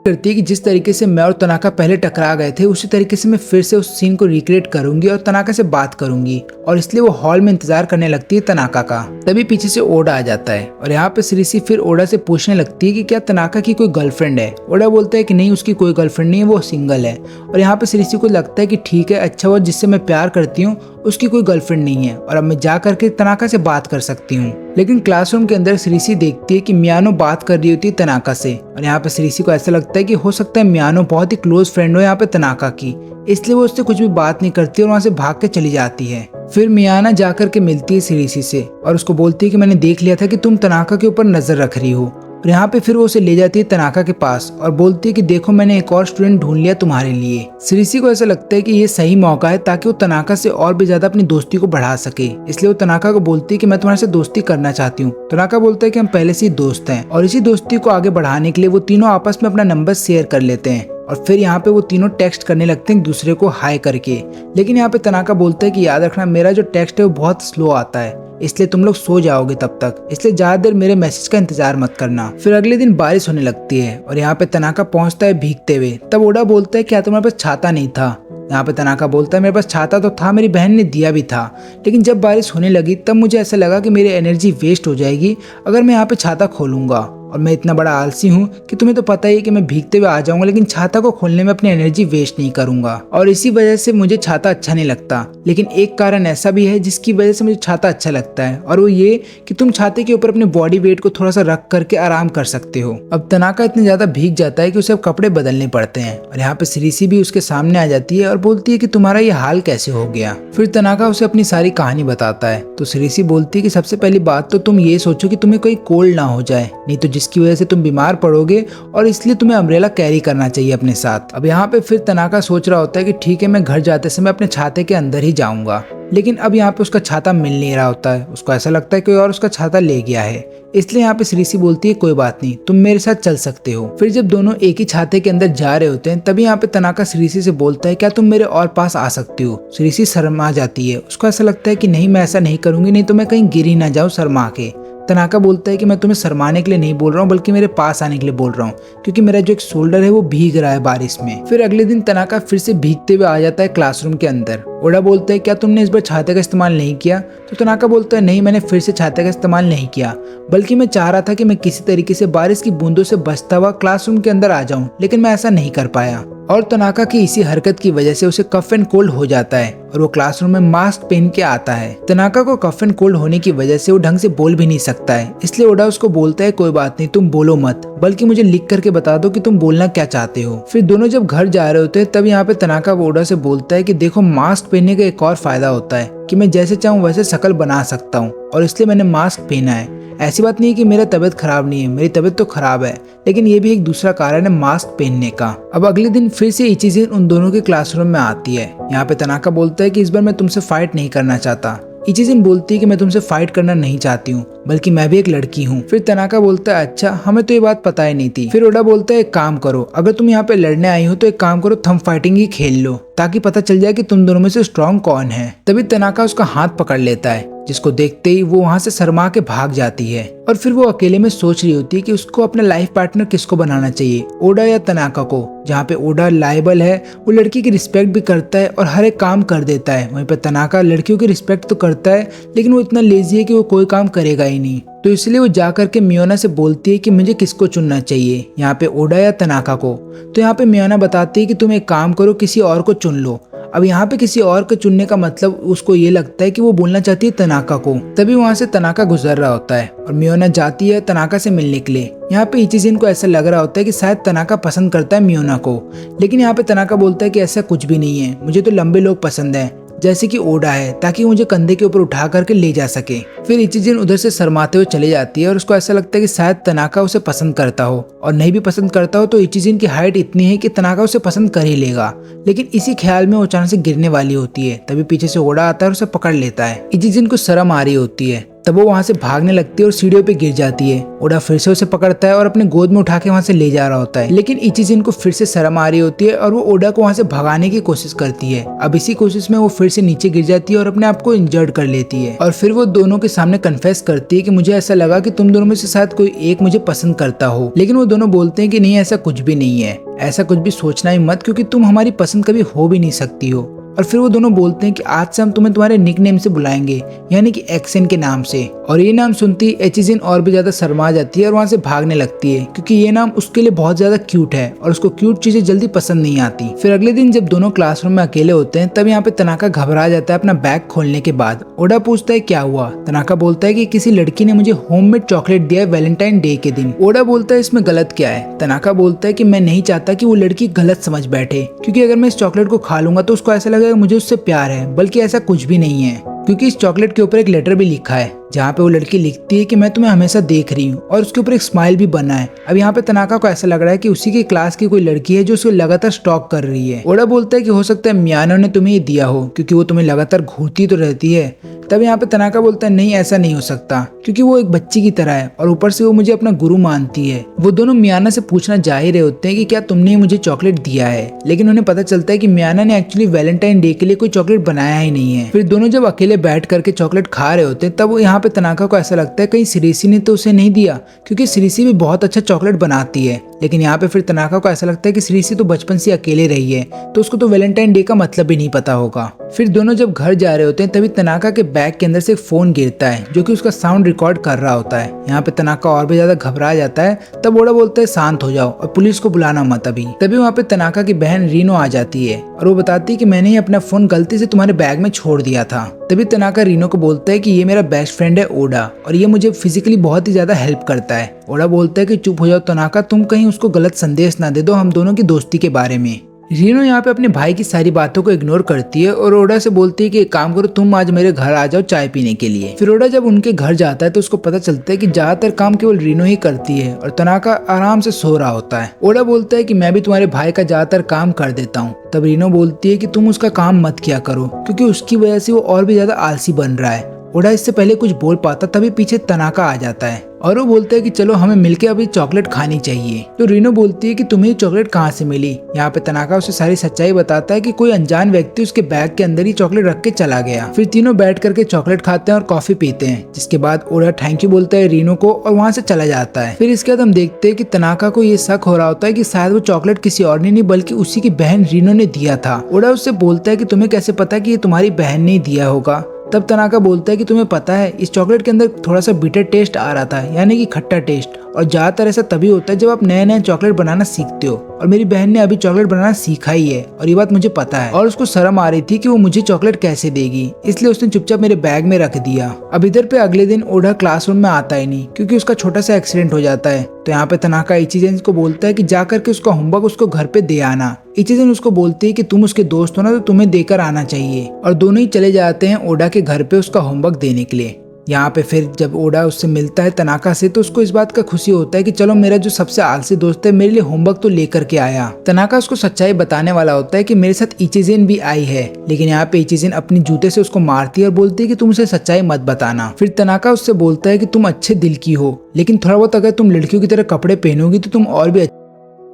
करती है कि जिस तरीके से मैं और तनाका पहले टकरा गए थे उसी तरीके से मैं फिर से उस सीन को रिक्रिएट करूंगी और तनाका से बात करूंगी, और इसलिए वो हॉल में इंतजार करने लगती है तनाका का। तभी पीछे से ओडा आ जाता है और यहाँ पे सिरीसी फिर ओडा से पूछने लगती है कि क्या तनाका की कोई गर्लफ्रेंड है। ओडा बोलता है कि नहीं, उसकी कोई गर्लफ्रेंड नहीं है, वो सिंगल है। और यहाँ पे सिरीसी को लगता है कि ठीक है, अच्छा वो जिससे मैं प्यार करती हूँ उसकी कोई गर्लफ्रेंड नहीं है और अब मैं जा करके तनाका से बात कर सकती हूँ। लेकिन क्लासरूम के अंदर सिरीसी देखती है कि मियानो बात कर रही होती है तनाका से, और यहाँ पे सिरीसी को ऐसा लगता है कि हो सकता है मियानो बहुत ही क्लोज फ्रेंड हो यहाँ पे तनाका की, इसलिए वो उससे कुछ भी बात नहीं करती और वहाँ से भाग के चली जाती है। फिर मियाना जाकर के मिलती है सिरीसी से और उसको बोलती है कि मैंने देख लिया था कि तुम तनाका के ऊपर नजर रख रही हो, और यहाँ पे फिर वो उसे ले जाती है तनाका के पास और बोलती है कि देखो मैंने एक और स्टूडेंट ढूंढ लिया तुम्हारे लिए। सिरीसी को ऐसा लगता है कि ये सही मौका है ताकि वो तनाका से और भी ज्यादा अपनी दोस्ती को बढ़ा सके, इसलिए वो तनाका को बोलती है कि मैं तुम्हारे से दोस्ती करना चाहती हूँ। तनाका बोलता है कि हम पहले से ही दोस्त हैं और इसी दोस्ती को आगे बढ़ाने के लिए वो तीनों आपस में अपना नंबर शेयर कर लेते हैं। और फिर यहाँ पे वो तीनों टेक्स्ट करने लगते हैं एक दूसरे को हाई करके। लेकिन यहाँ पे तनाका बोलता है कि याद रखना मेरा जो टेक्स्ट है वो बहुत स्लो आता है, इसलिए तुम लोग सो जाओगे तब तक, इसलिए ज्यादा देर मेरे मैसेज का इंतजार मत करना। फिर अगले दिन बारिश होने लगती है और यहाँ पे तनाका पहुंचता है भीगते हुए। तब ओडा बोलता है क्या तुम्हारे पास छाता नहीं था? यहाँ पे तनाका बोलता है मेरे पास छाता तो था, मेरी बहन ने दिया भी था, लेकिन जब बारिश होने लगी तब मुझे ऐसा लगा कि मेरी एनर्जी वेस्ट हो जाएगी अगर मैं यहाँ पे छाता खोलूंगा, और मैं इतना बड़ा आलसी हूँ कि तुम्हें तो पता ही है कि मैं भीगते हुए आ जाऊंगा, लेकिन छाता को खोलने में अपनी एनर्जी वेस्ट नहीं करूंगा, और इसी वजह से मुझे छाता अच्छा नहीं लगता। लेकिन एक कारण ऐसा भी है जिसकी वजह से मुझे छाता अच्छा लगता है, और वो ये कि तुम छाते के ऊपर अपने बॉडी वेट को थोड़ा सा रख करके आराम कर सकते हो। अब तनाका इतने ज्यादा भीग जाता है कि उसे अब कपड़े बदलने पड़ते हैं, और यहाँ पे श्रीसी भी उसके सामने आ जाती है और बोलती है कि तुम्हारा ये हाल कैसे हो गया। फिर तनाका उसे अपनी सारी कहानी बताता है, तो श्रीसी बोलती है कि सबसे पहली बात तो तुम ये सोचो कि तुम्हें कोई कोल्ड ना हो जाए, नहीं तो जिसकी वजह से तुम बीमार पड़ोगे, और इसलिए तुम्हें अम्ब्रेला कैरी करना चाहिए अपने साथ। अब यहाँ पे फिर तनाका सोच रहा होता है कि ठीक है मैं घर जाते समय अपने छाते के अंदर ही जाऊंगा, लेकिन अब यहाँ पे उसका छाता मिल नहीं रहा होता है। उसको ऐसा लगता है कोई और उसका छाता ले गया है, इसलिए यहाँ पे श्रीसी बोलती है कोई बात नहीं, तुम मेरे साथ चल सकते हो। फिर जब दोनों एक ही छाते के अंदर जा रहे होते हैं तभी यहाँ पे तनाका श्रीसी से बोलता है क्या तुम मेरे और पास आ सकती हो? श्रीसी शर्मा जाती है, उसको ऐसा लगता है कि नहीं मैं ऐसा नहीं करूंगी, नहीं तो मैं कहीं गिर ही ना जाऊँ शर्मा के। तनाका बोलता है कि मैं तुम्हें शर्माने के लिए नहीं बोल रहा हूँ, बल्कि मेरे पास आने के लिए बोल रहा हूँ, क्योंकि मेरा जो एक शोल्डर है वो भीग रहा है बारिश में। फिर अगले दिन तनाका फिर से भीगते हुए आ जाता है क्लासरूम के अंदर। ओडा बोलता है क्या तुमने इस बार छाते का इस्तेमाल नहीं किया? तो तनाका बोलता है नहीं, मैंने फिर से छाते का इस्तेमाल नहीं किया, बल्कि मैं चाह रहा था कि मैं किसी तरीके से बारिश की बूंदों से बचता हुआ क्लासरूम के अंदर आ जाऊं, लेकिन मैं ऐसा नहीं कर पाया। और तनाका की इसी हरकत की वजह से उसे कफ एंड कोल्ड हो जाता है और वो क्लासरूम में मास्क पहन के आता है। तनाका को कफ एंड कोल्ड होने की वजह से वो ढंग से बोल भी नहीं सकता है, इसलिए ओडा उसको बोलता है कोई बात नहीं, तुम बोलो मत, बल्कि मुझे लिख करके बता दो कि तुम बोलना क्या चाहते हो। फिर दोनों जब घर जा रहे होते हैं तब यहाँ पे तनाका ओडा से बोलता है कि देखो मास्क पहनने का एक और फायदा होता है कि मैं जैसे चाहूँ वैसे शक्ल बना सकता हूँ, और इसलिए मैंने मास्क पहना है। ऐसी बात नहीं है कि मेरा तबीयत खराब नहीं है, मेरी तबीयत तो खराब है, लेकिन ये भी एक दूसरा कारण है मास्क पहनने का। अब अगले दिन फिर से इचिजिन उन दोनों के क्लासरूम में आती है। यहाँ पे तनाका बोलता है कि इस बार मैं तुमसे फाइट नहीं करना चाहता। इचिजिन बोलती है कि मैं तुमसे फाइट करना नहीं चाहती हूँ, बल्कि मैं भी एक लड़की हूँ। फिर तनाका बोलता है अच्छा, हमें तो ये बात पता ही नहीं थी। फिर ओडा बोलता है एक काम करो, अगर तुम यहाँ पे लड़ने आई हो तो एक काम करो, थंब फाइटिंग ही खेल लो, ताकि पता चल जाए कि तुम दोनों में से स्ट्रॉन्ग कौन है। तभी तनाका उसका हाथ पकड़ लेता है, जिसको देखते ही वो वहाँ से शर्मा के भाग जाती है। और फिर वो अकेले में सोच रही होती है कि उसको अपना लाइफ पार्टनर किसको बनाना चाहिए, ओडा या तनाका को। जहाँ पे ओडा लायबल है, वो लड़की की रिस्पेक्ट भी करता है और हर एक काम कर देता है, वहीं पे तनाका लड़कियों की रिस्पेक्ट तो करता है, लेकिन वो इतना लेजी है कि वो कोई काम करेगा ही नहीं। तो इसलिए वो जा करके मियोना से बोलती है कि मुझे किसको चुनना चाहिए, यहाँ पे ओडा या तनाका को। तो यहाँ पे मियोना बताती है कि तुम एक काम करो, किसी और को चुन लो। अब यहाँ पे किसी और को चुनने का मतलब उसको ये लगता है कि वो बोलना चाहती है तनाका को। तभी वहाँ से तनाका गुजर रहा होता है और मियोना जाती है तनाका से मिलने के लिए। यहाँ पे इचिजिन को ऐसा लग रहा होता है कि शायद तनाका पसंद करता है मियोना को, लेकिन यहाँ पे तनाका बोलता है कि ऐसा कुछ भी नहीं है, मुझे तो लंबे लोग पसंद है, जैसे कि ओडा है, ताकि मुझे कंधे के ऊपर उठा करके ले जा सके। फिर इचिजिन उधर से शर्माते हुए चले जाती है और उसको ऐसा लगता है कि शायद तनाका उसे पसंद करता हो, और नहीं भी पसंद करता हो तो इचिजिन की हाइट इतनी है कि तनाका उसे पसंद कर ही लेगा। लेकिन इसी ख्याल में वो अचानक से गिरने वाली होती है, तभी पीछे से ओडा आता है और उसे पकड़ लेता है। इचिजिन को शर्म आ रही होती है, तब वो वहाँ से भागने लगती है और सीढ़ियों पे गिर जाती है। ओडा फिर से उसे पकड़ता है और अपने गोद में उठा के वहाँ से ले जा रहा होता है, लेकिन इचिजिन को फिर से शर्म आ रही होती है और वो ओडा को वहाँ से भगाने की कोशिश करती है। अब इसी कोशिश में वो फिर से नीचे गिर जाती है और अपने आप को इंजर्ड कर लेती है। और फिर वो दोनों के सामने कन्फेस करती है कि मुझे ऐसा लगा कि तुम दोनों में से शायद कोई एक मुझे पसंद करता हो, लेकिन वो दोनों बोलते हैं कि नहीं, ऐसा कुछ भी नहीं है, ऐसा कुछ भी सोचना ही मत, क्योंकि तुम हमारी पसंद कभी हो भी नहीं सकती हो। और फिर वो दोनों बोलते हैं कि आज से हम तुम्हें तुम्हारे निक नेम से बुलाएंगे, यानी कि एक्सेन के नाम से। और ये नाम सुनती इचिजिन और भी ज्यादा शर्मा जाती है और वहाँ से भागने लगती है, क्योंकि ये नाम उसके लिए बहुत ज्यादा क्यूट है और उसको क्यूट चीजें जल्दी पसंद नहीं आती। फिर अगले दिन जब दोनों क्लासरूम में अकेले होते हैं तब यहाँ पे तनाका घबरा जाता है अपना बैग खोलने के बाद। ओडा पूछता है क्या हुआ? तनाका बोलता है कि किसी लड़की ने मुझे होममेड चॉकलेट दिया है वैलेंटाइन डे के दिन। ओडा बोलता है इसमें गलत क्या है? तनाका बोलता है कि मैं नहीं चाहता कि वो लड़की गलत समझ बैठे, क्योंकि अगर मैं इस चॉकलेट को खा लूंगा तो उसको ऐसा लगेगा मुझे उससे प्यार है, बल्कि ऐसा कुछ भी नहीं है, क्योंकि इस चॉकलेट के ऊपर एक लेटर भी लिखा है जहाँ पे वो लड़की लिखती है कि मैं तुम्हें हमेशा देख रही हूँ, और उसके ऊपर एक स्माइल भी बना है। अब यहाँ पे तनाका को ऐसा लग रहा है कि उसी की क्लास की कोई लड़की है जो उसको लगातार स्टॉक कर रही है। ओडा बोलता है कि हो सकता है मियानो ने तुम्हें ये दिया हो, क्योंकि वो तुम्हें लगातार घूरती तो रहती है, तब यहाँ पे तनाका बोलता है नहीं ऐसा नहीं हो सकता, क्योंकि वो एक बच्ची की तरह है और ऊपर से वो मुझे अपना गुरु मानती है। वो दोनों मियाना से पूछना जा ही रहे होते हैं कि क्या तुमने मुझे चॉकलेट दिया है, लेकिन उन्हें पता चलता है कि मियाना ने एक्चुअली वैलेंटाइन डे के लिए कोई चॉकलेट बनाया ही नहीं है। फिर दोनों जब अकेले बैठ करके चॉकलेट खा रहे होते हैं तब यहाँ पे तनाका को ऐसा लगता है कहीं सिरिसी ने तो उसे नहीं दिया, क्योंकि सिरिसी भी बहुत अच्छा चॉकलेट बनाती है। लेकिन यहाँ पे फिर तनाका को ऐसा लगता है कि सिरिसी तो बचपन से अकेले रही है, तो उसको तो वैलेंटाइन डे का मतलब भी नहीं पता होगा। फिर दोनों जब घर जा रहे होते हैं तभी तनाका के बैग के अंदर से एक फोन गिरता है जो कि उसका साउंड रिकॉर्ड कर रहा होता है। यहाँ पे तनाका और भी ज्यादा घबरा जाता है। तब ओडा बोलता है शांत हो जाओ और पुलिस को बुलाना मत अभी। तभी वहाँ पे तनाका की बहन रीनो आ जाती है और वो बताती है कि मैंने ही अपना फोन गलती से तुम्हारे बैग में छोड़ दिया था। तभी तनाका रीनो को बोलता है कि ये मेरा बेस्ट फ्रेंड है ओडा और ये मुझे फिजिकली बहुत ही ज्यादा हेल्प करता है। ओडा बोलता है कि चुप हो जाओ तनाका, तुम कहीं उसको गलत संदेश ना दे दो हम दोनों की दोस्ती के बारे में। रीनो यहाँ पे अपने भाई की सारी बातों को इग्नोर करती है और ओडा से बोलती है कि एक काम करो, तुम आज मेरे घर आ जाओ चाय पीने के लिए। फिर ओडा जब उनके घर जाता है तो उसको पता चलता है कि ज्यादातर काम केवल रीनो ही करती है और तनाका आराम से सो रहा होता है। ओडा बोलता है कि मैं भी तुम्हारे भाई का ज्यादातर काम कर देता हूँ। तब रीनो बोलती है कि तुम उसका काम मत किया करो, क्योंकि उसकी वजह से वो और भी ज्यादा आलसी बन रहा है। ओडा इससे पहले कुछ बोल पाता तभी पीछे तनाका आ जाता है और वो बोलता है कि चलो हमें मिलके अभी चॉकलेट खानी चाहिए। तो रीनो बोलती है कि तुम्हें चॉकलेट कहाँ से मिली। यहाँ पे तनाका उसे सारी सच्चाई बताता है कि कोई अनजान व्यक्ति उसके बैग के अंदर ही चॉकलेट रख के चला गया। फिर तीनों बैठ करके चॉकलेट खाते हैं और कॉफी पीते हैं, जिसके बाद ओडा थैंक यू बोलता है रीनो को और वहाँ से चला जाता है। फिर इसके बाद हम देखते हैं कि तनाका को ये शक हो रहा होता है कि शायद वो चॉकलेट किसी और ने नहीं बल्कि उसी की बहन रीनो ने दिया था। ओडा उससे बोलता है कि तुम्हें कैसे पता कि ये तुम्हारी बहन ने दिया होगा। तब तनाका बोलता है कि तुम्हें पता है इस चॉकलेट के अंदर थोड़ा सा बिटर टेस्ट आ रहा था, यानी कि खट्टा टेस्ट, और ज्यादातर ऐसा तभी होता है जब आप नए नए चॉकलेट बनाना सीखते हो और मेरी बहन ने अभी चॉकलेट बनाना सीखा ही है और ये बात मुझे पता है। और उसको शर्म आ रही थी कि वो मुझे चॉकलेट कैसे देगी, इसलिए उसने चुपचाप मेरे बैग में रख दिया। अब इधर पे अगले दिन ओडा क्लासरूम में आता ही नहीं क्योंकि उसका छोटा सा एक्सीडेंट हो जाता है। तो यहाँ पे तनाका इचिजेन को बोलता है कि जाकर के उसका होमवर्क उसको घर पे दे आना। इचिजेन उसको बोलती है कि तुम उसके दोस्त हो ना, तो तुम्हें देकर आना चाहिए, और दोनों ही चले जाते हैं ओडा के घर पे उसका होमवर्क देने के लिए। यहाँ पे फिर जब ओडा उससे मिलता है तनाका से, तो उसको इस बात का खुशी होता है कि चलो मेरा जो सबसे आलसी दोस्त है मेरे लिए होमवर्क तो लेकर के आया। तनाका उसको सच्चाई बताने वाला होता है कि मेरे साथ इचिजेन भी आई है, लेकिन यहाँ पे इचिजेन अपनी जूते से उसको मारती है और बोलती है कि तुम उसे सच्चाई मत बताना। फिर तनाका उससे बोलता है कि तुम अच्छे दिल की हो, लेकिन थोड़ा बहुत अगर तुम लड़कियों की तरह कपड़े पहनोगी तो तुम और भी।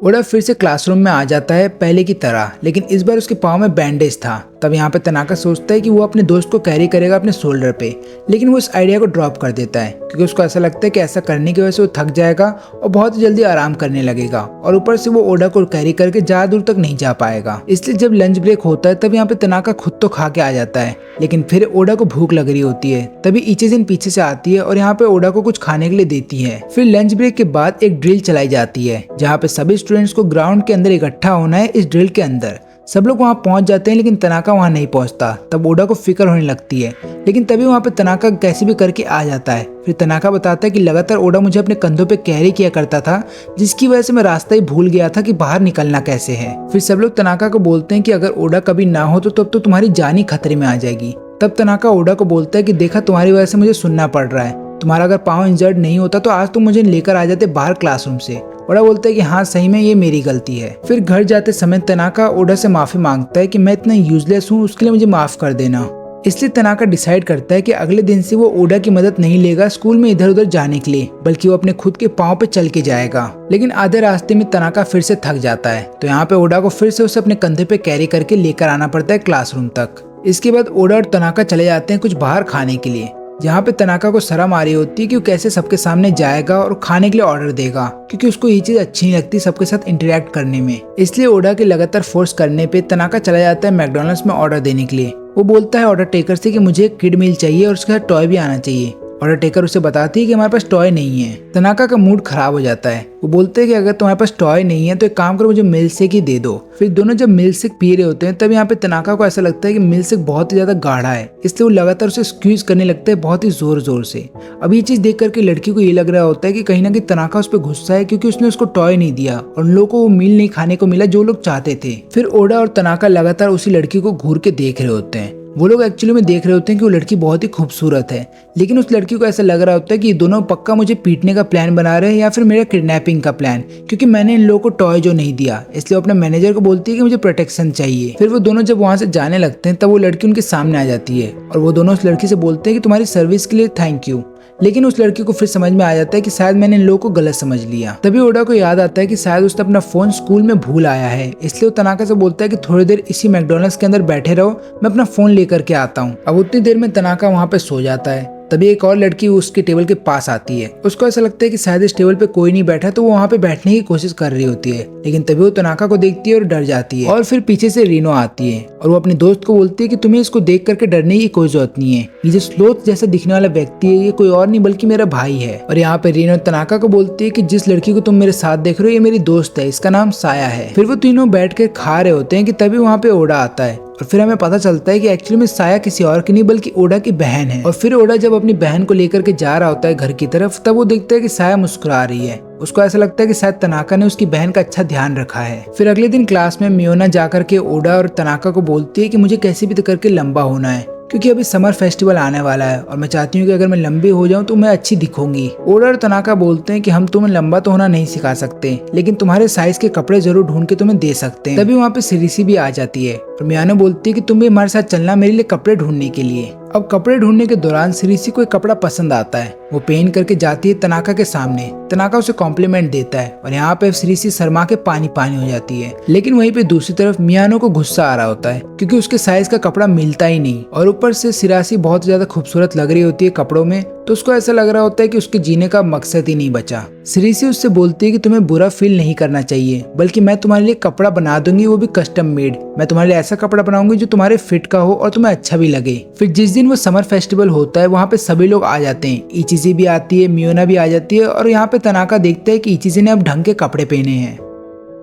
ओडा फिर से क्लासरूम में आ जाता है पहले की तरह, लेकिन इस बार उसके पाँव में बैंडेज था। तब यहाँ पे तनाका सोचता है कि वो अपने दोस्त को कैरी करेगा अपने शोल्डर पे, लेकिन वो इस आइडिया को ड्रॉप कर देता है क्योंकि उसको ऐसा लगता है कि ऐसा करने की वजह से वो थक जाएगा और बहुत जल्दी आराम करने लगेगा, और ऊपर से वो ओडा को कैरी करके ज्यादा दूर तक नहीं जा पाएगा। इसलिए जब लंच ब्रेक होता है तब यहाँ पे तनाका खुद तो खा के आ जाता है, लेकिन फिर ओडा को भूख लग रही होती है। तभी इचिजेन पीछे से आती है और यहाँ पे ओडा को कुछ खाने के लिए देती है। फिर लंच ब्रेक के बाद एक ड्रिल चलाई जाती है जहाँ पे सभी स्टूडेंट्स को ग्राउंड के अंदर इकट्ठा होना है। इस ड्रिल के अंदर सब लोग वहाँ पहुँच जाते हैं, लेकिन तनाका वहाँ नहीं पहुँचता। तब ओडा को फिक्र होने लगती है, लेकिन तभी वहाँ पे तनाका कैसे भी करके आ जाता है। फिर तनाका बताता है कि लगातार ओडा मुझे अपने कंधों पे कैरी किया करता था, जिसकी वजह से मैं रास्ता ही भूल गया था कि बाहर निकलना कैसे है। फिर सब लोग तनाका को बोलते हैं कि अगर ओडा कभी ना हो तो तब तो तुम्हारी जान ही खतरे में आ जाएगी। तब तनाका ओडा को बोलता है कि देखा तुम्हारी वजह से मुझे सुनना पड़ रहा है, तुम्हारा अगर पाँव इंजर्ड नहीं होता तो आज तुम मुझे लेकर आ जाते बाहर क्लासरूम से। ओडा बोलता है कि हाँ सही में ये मेरी गलती है। फिर घर जाते समय तनाका ओडा से माफी मांगता है कि मैं इतना यूजलेस हूँ, उसके लिए मुझे माफ कर देना। इसलिए तनाका डिसाइड करता है कि अगले दिन से वो ओडा की मदद नहीं लेगा स्कूल में इधर उधर जाने के लिए, बल्कि वो अपने खुद के पाँव पे चल के जाएगा। लेकिन आधे रास्ते में तनाका फिर से थक जाता है, तो यहाँ पे ओडा को फिर से उसे अपने कंधे पे कैरी करके लेकर आना पड़ता है क्लासरूम तक। इसके बाद ओडा और तनाका चले जाते हैं कुछ बाहर खाने के लिए, जहाँ पे तनाका को शर्म आ रही होती है कि वो कैसे सबके सामने जाएगा और खाने के लिए ऑर्डर देगा, क्योंकि उसको ये चीज अच्छी नहीं लगती सबके साथ इंटरेक्ट करने में। इसलिए ओडा के लगातार फोर्स करने पे तनाका चला जाता है मैकडॉनल्ड्स में ऑर्डर देने के लिए। वो बोलता है ऑर्डर टेकर से कि मुझे एक किड मील चाहिए और उसके साथ टॉय भी आना चाहिए। ऑर्डर टेकर उसे बताती है कि हमारे पास टॉय नहीं है। तनाका का मूड खराब हो जाता है। वो बोलते हैं कि अगर तुम्हारे पास टॉय नहीं है तो एक काम करो, मुझे मिल्क शेक ही दे दो। फिर दोनों जब मिल्क शेक पी रहे होते हैं तब यहाँ पे तनाका को ऐसा लगता है कि मिल्क शेक बहुत ही ज्यादा गाढ़ा है, इसलिए वो लगातार उसे स्क्वीज करने लगता है बहुत ही जोर जोर से। अब ये चीज देख करके लड़की को ये लग रहा होता है कि कहीं ना कहीं तनाका उस पर गुस्सा है, क्योंकि उसने उसको टॉय नहीं दिया और उन लोगों को वो मील नहीं खाने को मिला जो लोग चाहते थे। फिर ओडा और तनाका लगातार उसी लड़की को घूर के देख रहे होते हैं। वो लोग एक्चुअली में देख रहे होते हैं कि वो लड़की बहुत ही खूबसूरत है, लेकिन उस लड़की को ऐसा लग रहा होता है कि ये दोनों पक्का मुझे पीटने का प्लान बना रहे हैं या फिर मेरा किडनैपिंग का प्लान, क्योंकि मैंने इन लोगों को टॉय जो नहीं दिया। इसलिए वो अपने मैनेजर को बोलती है कि मुझे प्रोटेक्शन चाहिए। फिर वो दोनों जब वहाँ से जाने लगते हैं तब वो लड़की उनके सामने आ जाती है और वो दोनों उस लड़की से बोलते हैं कि तुम्हारी सर्विस के लिए थैंक यू। लेकिन उस लड़की को फिर समझ में आ जाता है कि शायद मैंने इन लोगों को गलत समझ लिया। तभी ओडा को याद आता है कि शायद उसने अपना फोन स्कूल में भूल आया है, इसलिए वो तनाका से बोलता है कि थोड़ी देर इसी मैकडॉनल्ड्स के अंदर बैठे रहो, मैं अपना फोन लेकर के आता हूँ। अब उतनी देर में तनाका वहाँ पे सो जाता है। तभी एक और लड़की उसके टेबल के पास आती है। उसको ऐसा लगता है कि शायद इस टेबल पे कोई नहीं बैठा, तो वो वहाँ पे बैठने की कोशिश कर रही होती है, लेकिन तभी वो तनाका को देखती है और डर जाती है। और फिर पीछे से रीनो आती है और वो अपने दोस्त को बोलती है कि तुम्हें इसको देख करके डरने की कोई जरूरत नहीं है, ये जो स्लोथ जैसा दिखने वाला व्यक्ति है ये कोई और नहीं बल्कि मेरा भाई है। और यहाँ पे रीनो तनाका को बोलती है कि जिस लड़की को तुम मेरे साथ देख रहे हो ये मेरी दोस्त है, इसका नाम साया है। फिर वो तीनों बैठ कर खा रहे होते हैं कि तभी वहाँ पे ओडा आता है और फिर हमें पता चलता है कि एक्चुअली में साया किसी और की नहीं बल्कि ओडा की बहन है। और फिर ओडा जब अपनी बहन को लेकर के जा रहा होता है घर की तरफ, तब वो देखता है कि साया मुस्कुरा रही है। उसको ऐसा लगता है कि शायद तनाका ने उसकी बहन का अच्छा ध्यान रखा है। फिर अगले दिन क्लास में मियोना जाकर के ओडा और तनाका को बोलती है कि मुझे कैसे भी करके लंबा होना है, क्योंकि अभी समर फेस्टिवल आने वाला है और मैं चाहती हूँ कि अगर मैं लंबी हो जाऊँ तो मैं अच्छी दिखूंगी। ओडा और तनाका बोलते हैं कि हम तुम्हें लंबा तो होना नहीं सिखा सकते, लेकिन तुम्हारे साइज के कपड़े जरूर ढूंढ के तुम्हें दे सकते हैं। तभी वहाँ पे सिरिसी भी आ जाती है और मियानो बोलती है कि तुम भी हमारे साथ चलना मेरे लिए कपड़े ढूंढने के लिए। अब कपड़े ढूंढने के दौरान सिरिसी को एक कपड़ा पसंद आता है, वो पहन करके जाती है तनाका के सामने। तनाका उसे कॉम्प्लीमेंट देता है और यहाँ पे सिरिसी शर्मा के पानी पानी हो जाती है। लेकिन वहीं पे दूसरी तरफ मियानो को गुस्सा आ रहा होता है क्योंकि उसके साइज का कपड़ा मिलता ही नहीं और ऊपर से सिरासी बहुत ज्यादा खूबसूरत लग रही होती है कपड़ों में, तो उसको ऐसा लग रहा होता है कि उसके जीने का मकसद ही नहीं बचा। सिरिसी उससे बोलती है कि तुम्हें बुरा फील नहीं करना चाहिए, बल्कि मैं तुम्हारे लिए कपड़ा बना दूंगी, वो भी कस्टम मेड। मैं तुम्हारे लिए ऐसा कपड़ा बनाऊंगी जो तुम्हारे फिट का हो और तुम्हें अच्छा भी लगे। फिर जिस दिन वो समर फेस्टिवल होता है वहाँ पे सभी लोग आ जाते हैं। इचिजी भी आती है, मियोना भी आ जाती है और यहाँ पे तनाका देखता है कि इचिजी ने अब ढंग के कपड़े पहने हैं।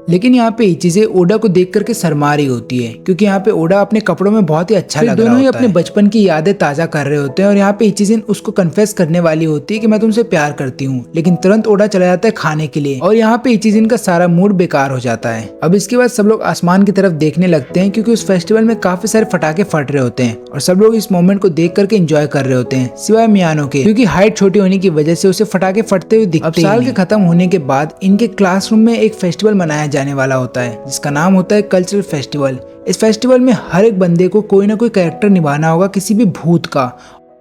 लेकिन यहाँ पे इचिजे ओडा को देख करके शर्मा रही होती है क्योंकि यहाँ पे ओडा अपने कपड़ों में बहुत ही अच्छा लग रहा होता है। दोनों ही अपने बचपन की यादें ताजा कर रहे होते हैं और यहाँ पे इचिजिन उसको कन्फेस करने वाली होती है कि मैं तुमसे प्यार करती हूँ, लेकिन तुरंत ओडा चला जाता है खाने के लिए और यहाँ पे इचिजिन का सारा मूड बेकार हो जाता है। अब इसके बाद सब लोग आसमान की तरफ देखने लगते हैं क्योंकि उस फेस्टिवल में काफी सारे फटाके फट रहे होते हैं और सब लोग इस मोमेंट को देख करके एंजॉय कर रहे होते हैं, सिवाय मियानो के, क्योंकि हाइट छोटी होने की वजह से उसे फटाके फटते हुए दिखते हैं। अब साल के खत्म होने के बाद इनके क्लासरूम में एक फेस्टिवल मनाया जाने वाला होता है जिसका नाम होता है कल्चरल फेस्टिवल। इस फेस्टिवल में हर एक बंदे को कोई ना कोई कैरेक्टर निभाना होगा किसी भी भूत का।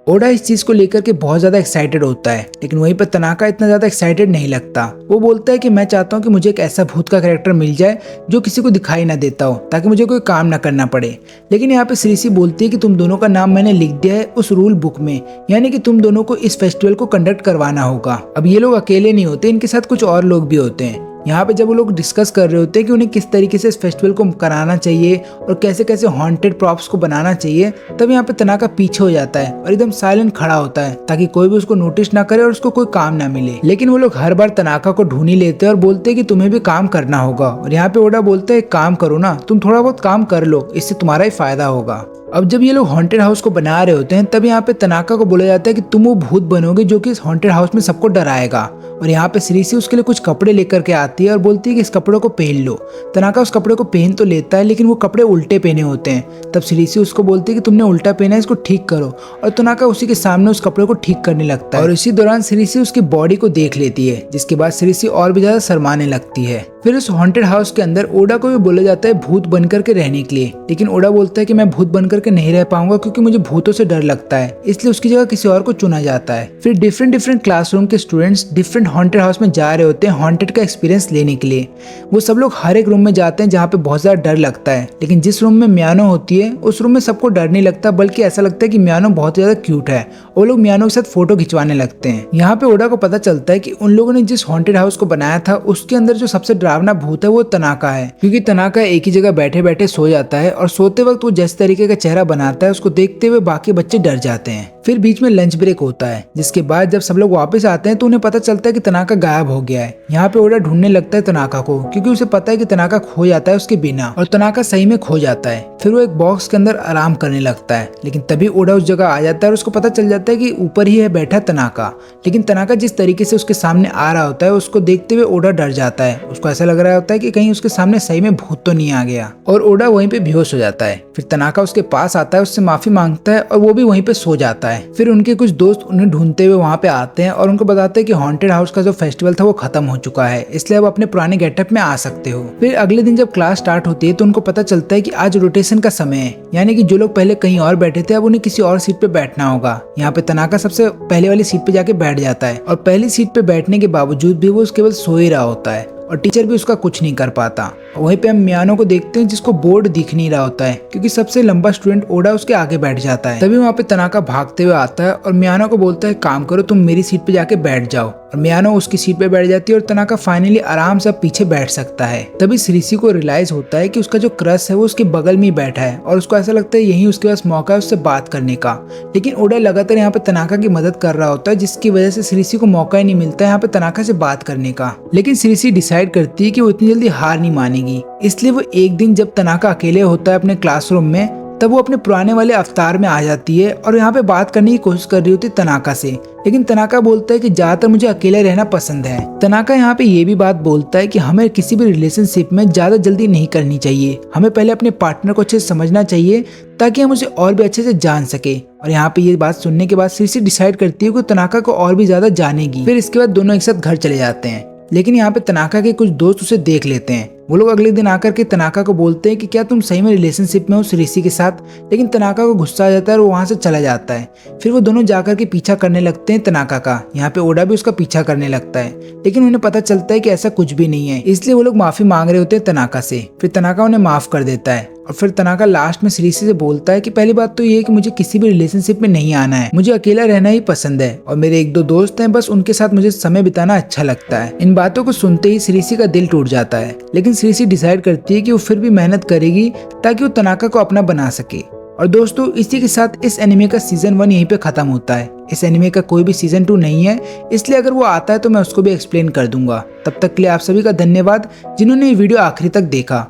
ओडा इस चीज को लेकर के बहुत ज्यादा एक्साइटेड होता है, लेकिन वहीं पर तनाका इतना ज्यादा एक्साइटेड नहीं लगता। वो बोलता है कि मैं चाहता हूँ कि मुझे एक ऐसा भूत का कैरेक्टर मिल जाए जो किसी को दिखाई ना देता हो, ताकि मुझे कोई काम ना करना पड़े। लेकिन यहाँ पे सिरिसी बोलती है कि तुम दोनों का नाम मैंने लिख दिया है उस रूल बुक में, यानी कि तुम दोनों को इस फेस्टिवल को कंडक्ट करवाना होगा। अब ये लोग अकेले नहीं होते, इनके साथ कुछ और लोग भी होते हैं। यहाँ पे जब वो लोग डिस्कस कर रहे होते हैं कि उन्हें किस तरीके से इस फेस्टिवल को कराना चाहिए और कैसे कैसे हॉन्टेड प्रॉप्स को बनाना चाहिए, तब यहाँ पे तनाका पीछे हो जाता है और एकदम साइलेंट खड़ा होता है ताकि कोई भी उसको नोटिस ना करे और उसको कोई काम ना मिले। लेकिन वो लोग हर बार तनाका को ढूंढ ही लेते हैं और बोलते हैं कि तुम्हें भी काम करना होगा। और यहाँ पे ओडा बोलता है काम करो ना, तुम थोड़ा बहुत काम कर लो, इससे तुम्हारा ही फायदा होगा। अब जब ये लोग हॉन्टेड हाउस को बना रहे होते हैं तब यहाँ पे तनाका को बोला जाता है कि तुम वो भूत बनोगे जो कि इस हॉन्टेड हाउस में सबको डराएगा। और यहाँ पे सिरिसी उसके लिए कुछ कपड़े लेकर के आती है और बोलती है कि इस कपड़ों को पहन लो। तनाका उस कपड़े को पहन तो लेता है, लेकिन वो कपड़े उल्टे पहने होते हैं। तब सिरिसी उसको बोलती है कि तुमने उल्टा पहना है, इसको ठीक करो। और तनाका उसी के सामने उस कपड़े को ठीक करने लगता है और इसी दौरान सिरिसी उसकी बॉडी को देख लेती है, जिसके बाद सिरिसी और भी ज्यादा शर्माने लगती है। फिर उस हॉन्टेड हाउस के अंदर ओडा को भी बोला जाता है भूत बनकर के रहने के लिए, लेकिन ओडा बोलता है कि मैं भूत बनकर के नहीं रह पाऊंगा क्योंकि मुझे भूतों से डर लगता है, इसलिए उसकी जगह किसी और को चुना जाता है। फिर डिफरेंट क्लासरूम के स्टूडेंट्स डिफरेंट हॉन्टेड हाउस में जा रहे होते हैं हॉन्टेड का एक्सपीरियंस लेने के लिए। वो सब लोग हर एक रूम में जाते हैं जहाँ पे बहुत ज्यादा डर लगता है, लेकिन जिस रूम में मियानो होती है उस रूम में सबको डर नहीं लगता, बल्कि ऐसा लगता है कि मियानो बहुत ज्यादा क्यूट है। वो लोग मियानो के साथ फोटो खिंचवाने लगते हैं। यहाँ पे ओडा को पता चलता है कि उन लोगों ने जिस हॉन्टेड हाउस को बनाया था उसके अंदर जो सबसे डरावना भूत है वो तनाका है, क्योंकि तनाका एक ही जगह बैठे बैठे सो जाता है और सोते वक्त वो जिस तरीके का चेहरा बनाता है उसको देखते हुए बाकी बच्चे डर जाते हैं। फिर बीच में लंच ब्रेक होता है, जिसके बाद जब सब लोग वापस आते हैं तो उन्हें पता चलता है कि तनाका गायब हो गया है। यहाँ पे ओडा ढूंढने ढूंढने लगता है तनाका को, क्योंकि उसे पता है कि तनाका खो जाता है उसके बिना, और तनाका सही में खो जाता है। फिर वो एक बॉक्स के अंदर आराम करने लगता है, लेकिन तभी ओडा उस जगह आ जाता है और उसको पता चल जाता है कि ऊपर ही है बैठा तनाका। लेकिन तनाका जिस तरीके से उसके सामने आ रहा होता है उसको देखते हुए ओडा डर जाता है। उसको ऐसा लग रहा होता है कि कहीं उसके सामने सही में भूत तो नहीं आ गया, और ओडा वहीं पे बेहोश हो जाता है। फिर तनाका उसके पास आता है, उससे माफी मांगता है और वो भी वहीं पे सो जाता है। फिर उनके कुछ दोस्त उन्हें ढूंढते हुए वहाँ पे आते हैं और उनको बताते हैं कि हॉन्टेड हाउस का जो फेस्टिवल था वो खत्म हो चुका है, इसलिए अब अपने पुराने गेटअप में आ सकते हो। फिर अगले दिन जब क्लास स्टार्ट होती है तो उनको पता चलता है कि आज रोटेशन का समय है, यानी कि जो लोग पहले कहीं और बैठे थे अब उन्हें किसी और सीट पे बैठना होगा। यहाँ पे तनाका सबसे पहले वाली सीट पे जाके बैठ जाता है, और पहली सीट पे बैठने के बावजूद भी वो केवल सो ही रहा होता है, और टीचर भी उसका कुछ नहीं कर पाता। वहीं पे हम मियानो को देखते हैं जिसको बोर्ड दिख नहीं रहा होता है, क्योंकि सबसे लंबा स्टूडेंट ओडा उसके आगे बैठ जाता है। तभी वहाँ पे तनाका भागते हुए आता है और मियानो को बोलता है काम करो तुम मेरी सीट पे जाके बैठ जाओ, और मियानो उसकी सीट पे बैठ जाती है और तनाका फाइनली आराम से पीछे बैठ सकता है। तभी श्रीसी को रियलाइज होता है कि उसका जो क्रश है वो उसके बगल में ही बैठा है, और उसको ऐसा लगता है यही उसके पास मौका है उससे बात करने का। लेकिन ओडा लगातार यहाँ पे तनाका की मदद कर रहा होता है, जिसकी वजह से श्रीसी को मौका ही नहीं मिलता है यहाँ पे तनाका से बात करने का। लेकिन श्रीसी डिसाइड करती है कि वो इतनी जल्दी हार नहीं मानेगी, इसलिए वो एक दिन जब तनाका अकेले होता है अपने क्लासरूम में, तब वो अपने पुराने वाले अवतार में आ जाती है और यहाँ पे बात करने की कोशिश कर रही होती है तनाका से। लेकिन तनाका बोलता है कि ज्यादातर मुझे अकेले रहना पसंद है। तनाका यहाँ पे ये भी बात बोलता है कि हमें किसी भी रिलेशनशिप में ज्यादा जल्दी नहीं करनी चाहिए, हमें पहले अपने पार्टनर को अच्छे से समझना चाहिए ताकि हम उसे और भी अच्छे से जान सके। और यहाँ पे ये बात सुनने के बाद श्रीसी डिसाइड करती है कि तनाका को और भी ज्यादा जानेगी। फिर इसके बाद दोनों एक साथ घर चले जाते हैं। लेकिन यहाँ पे तनाका के कुछ दोस्त उसे देख लेते हैं। वो लोग अगले दिन आकर के तनाका को बोलते हैं कि क्या तुम सही में रिलेशनशिप में हो श्रीसी के साथ। लेकिन तनाका को गुस्सा आ जाता है और वो वहाँ से चला जाता है। फिर वो दोनों जाकर के पीछा करने लगते हैं तनाका का। यहाँ पे ओडा भी उसका पीछा करने लगता है, लेकिन उन्हें पता चलता है कि ऐसा कुछ भी नहीं है, इसलिए वो लोग माफी मांग रहे होते हैं तनाका से। फिर तनाका उन्हें माफ कर देता है, और फिर तनाका लास्ट में श्रीसी से बोलता है कि पहली बात तो ये है कि मुझे किसी भी रिलेशनशिप में नहीं आना है, मुझे अकेला रहना ही पसंद है, और मेरे एक दो दोस्त हैं, बस उनके साथ मुझे समय बिताना अच्छा लगता है। इन बातों को सुनते ही श्रीसी का दिल टूट जाता है, लेकिन श्रीसी डिसाइड करती है कि वो फिर भी मेहनत करेगी ताकि वो तनाका को अपना बना सके। और दोस्तों इसी के साथ इस एनिमे का सीजन 1 यहीं पे खत्म होता है। इस एनिमे का कोई भी सीजन 2 नहीं है, इसलिए अगर वो आता है तो मैं उसको भी एक्सप्लेन कर दूंगा। तब तक के लिए आप सभी का धन्यवाद जिन्होंने ये वीडियो आखिरी तक देखा।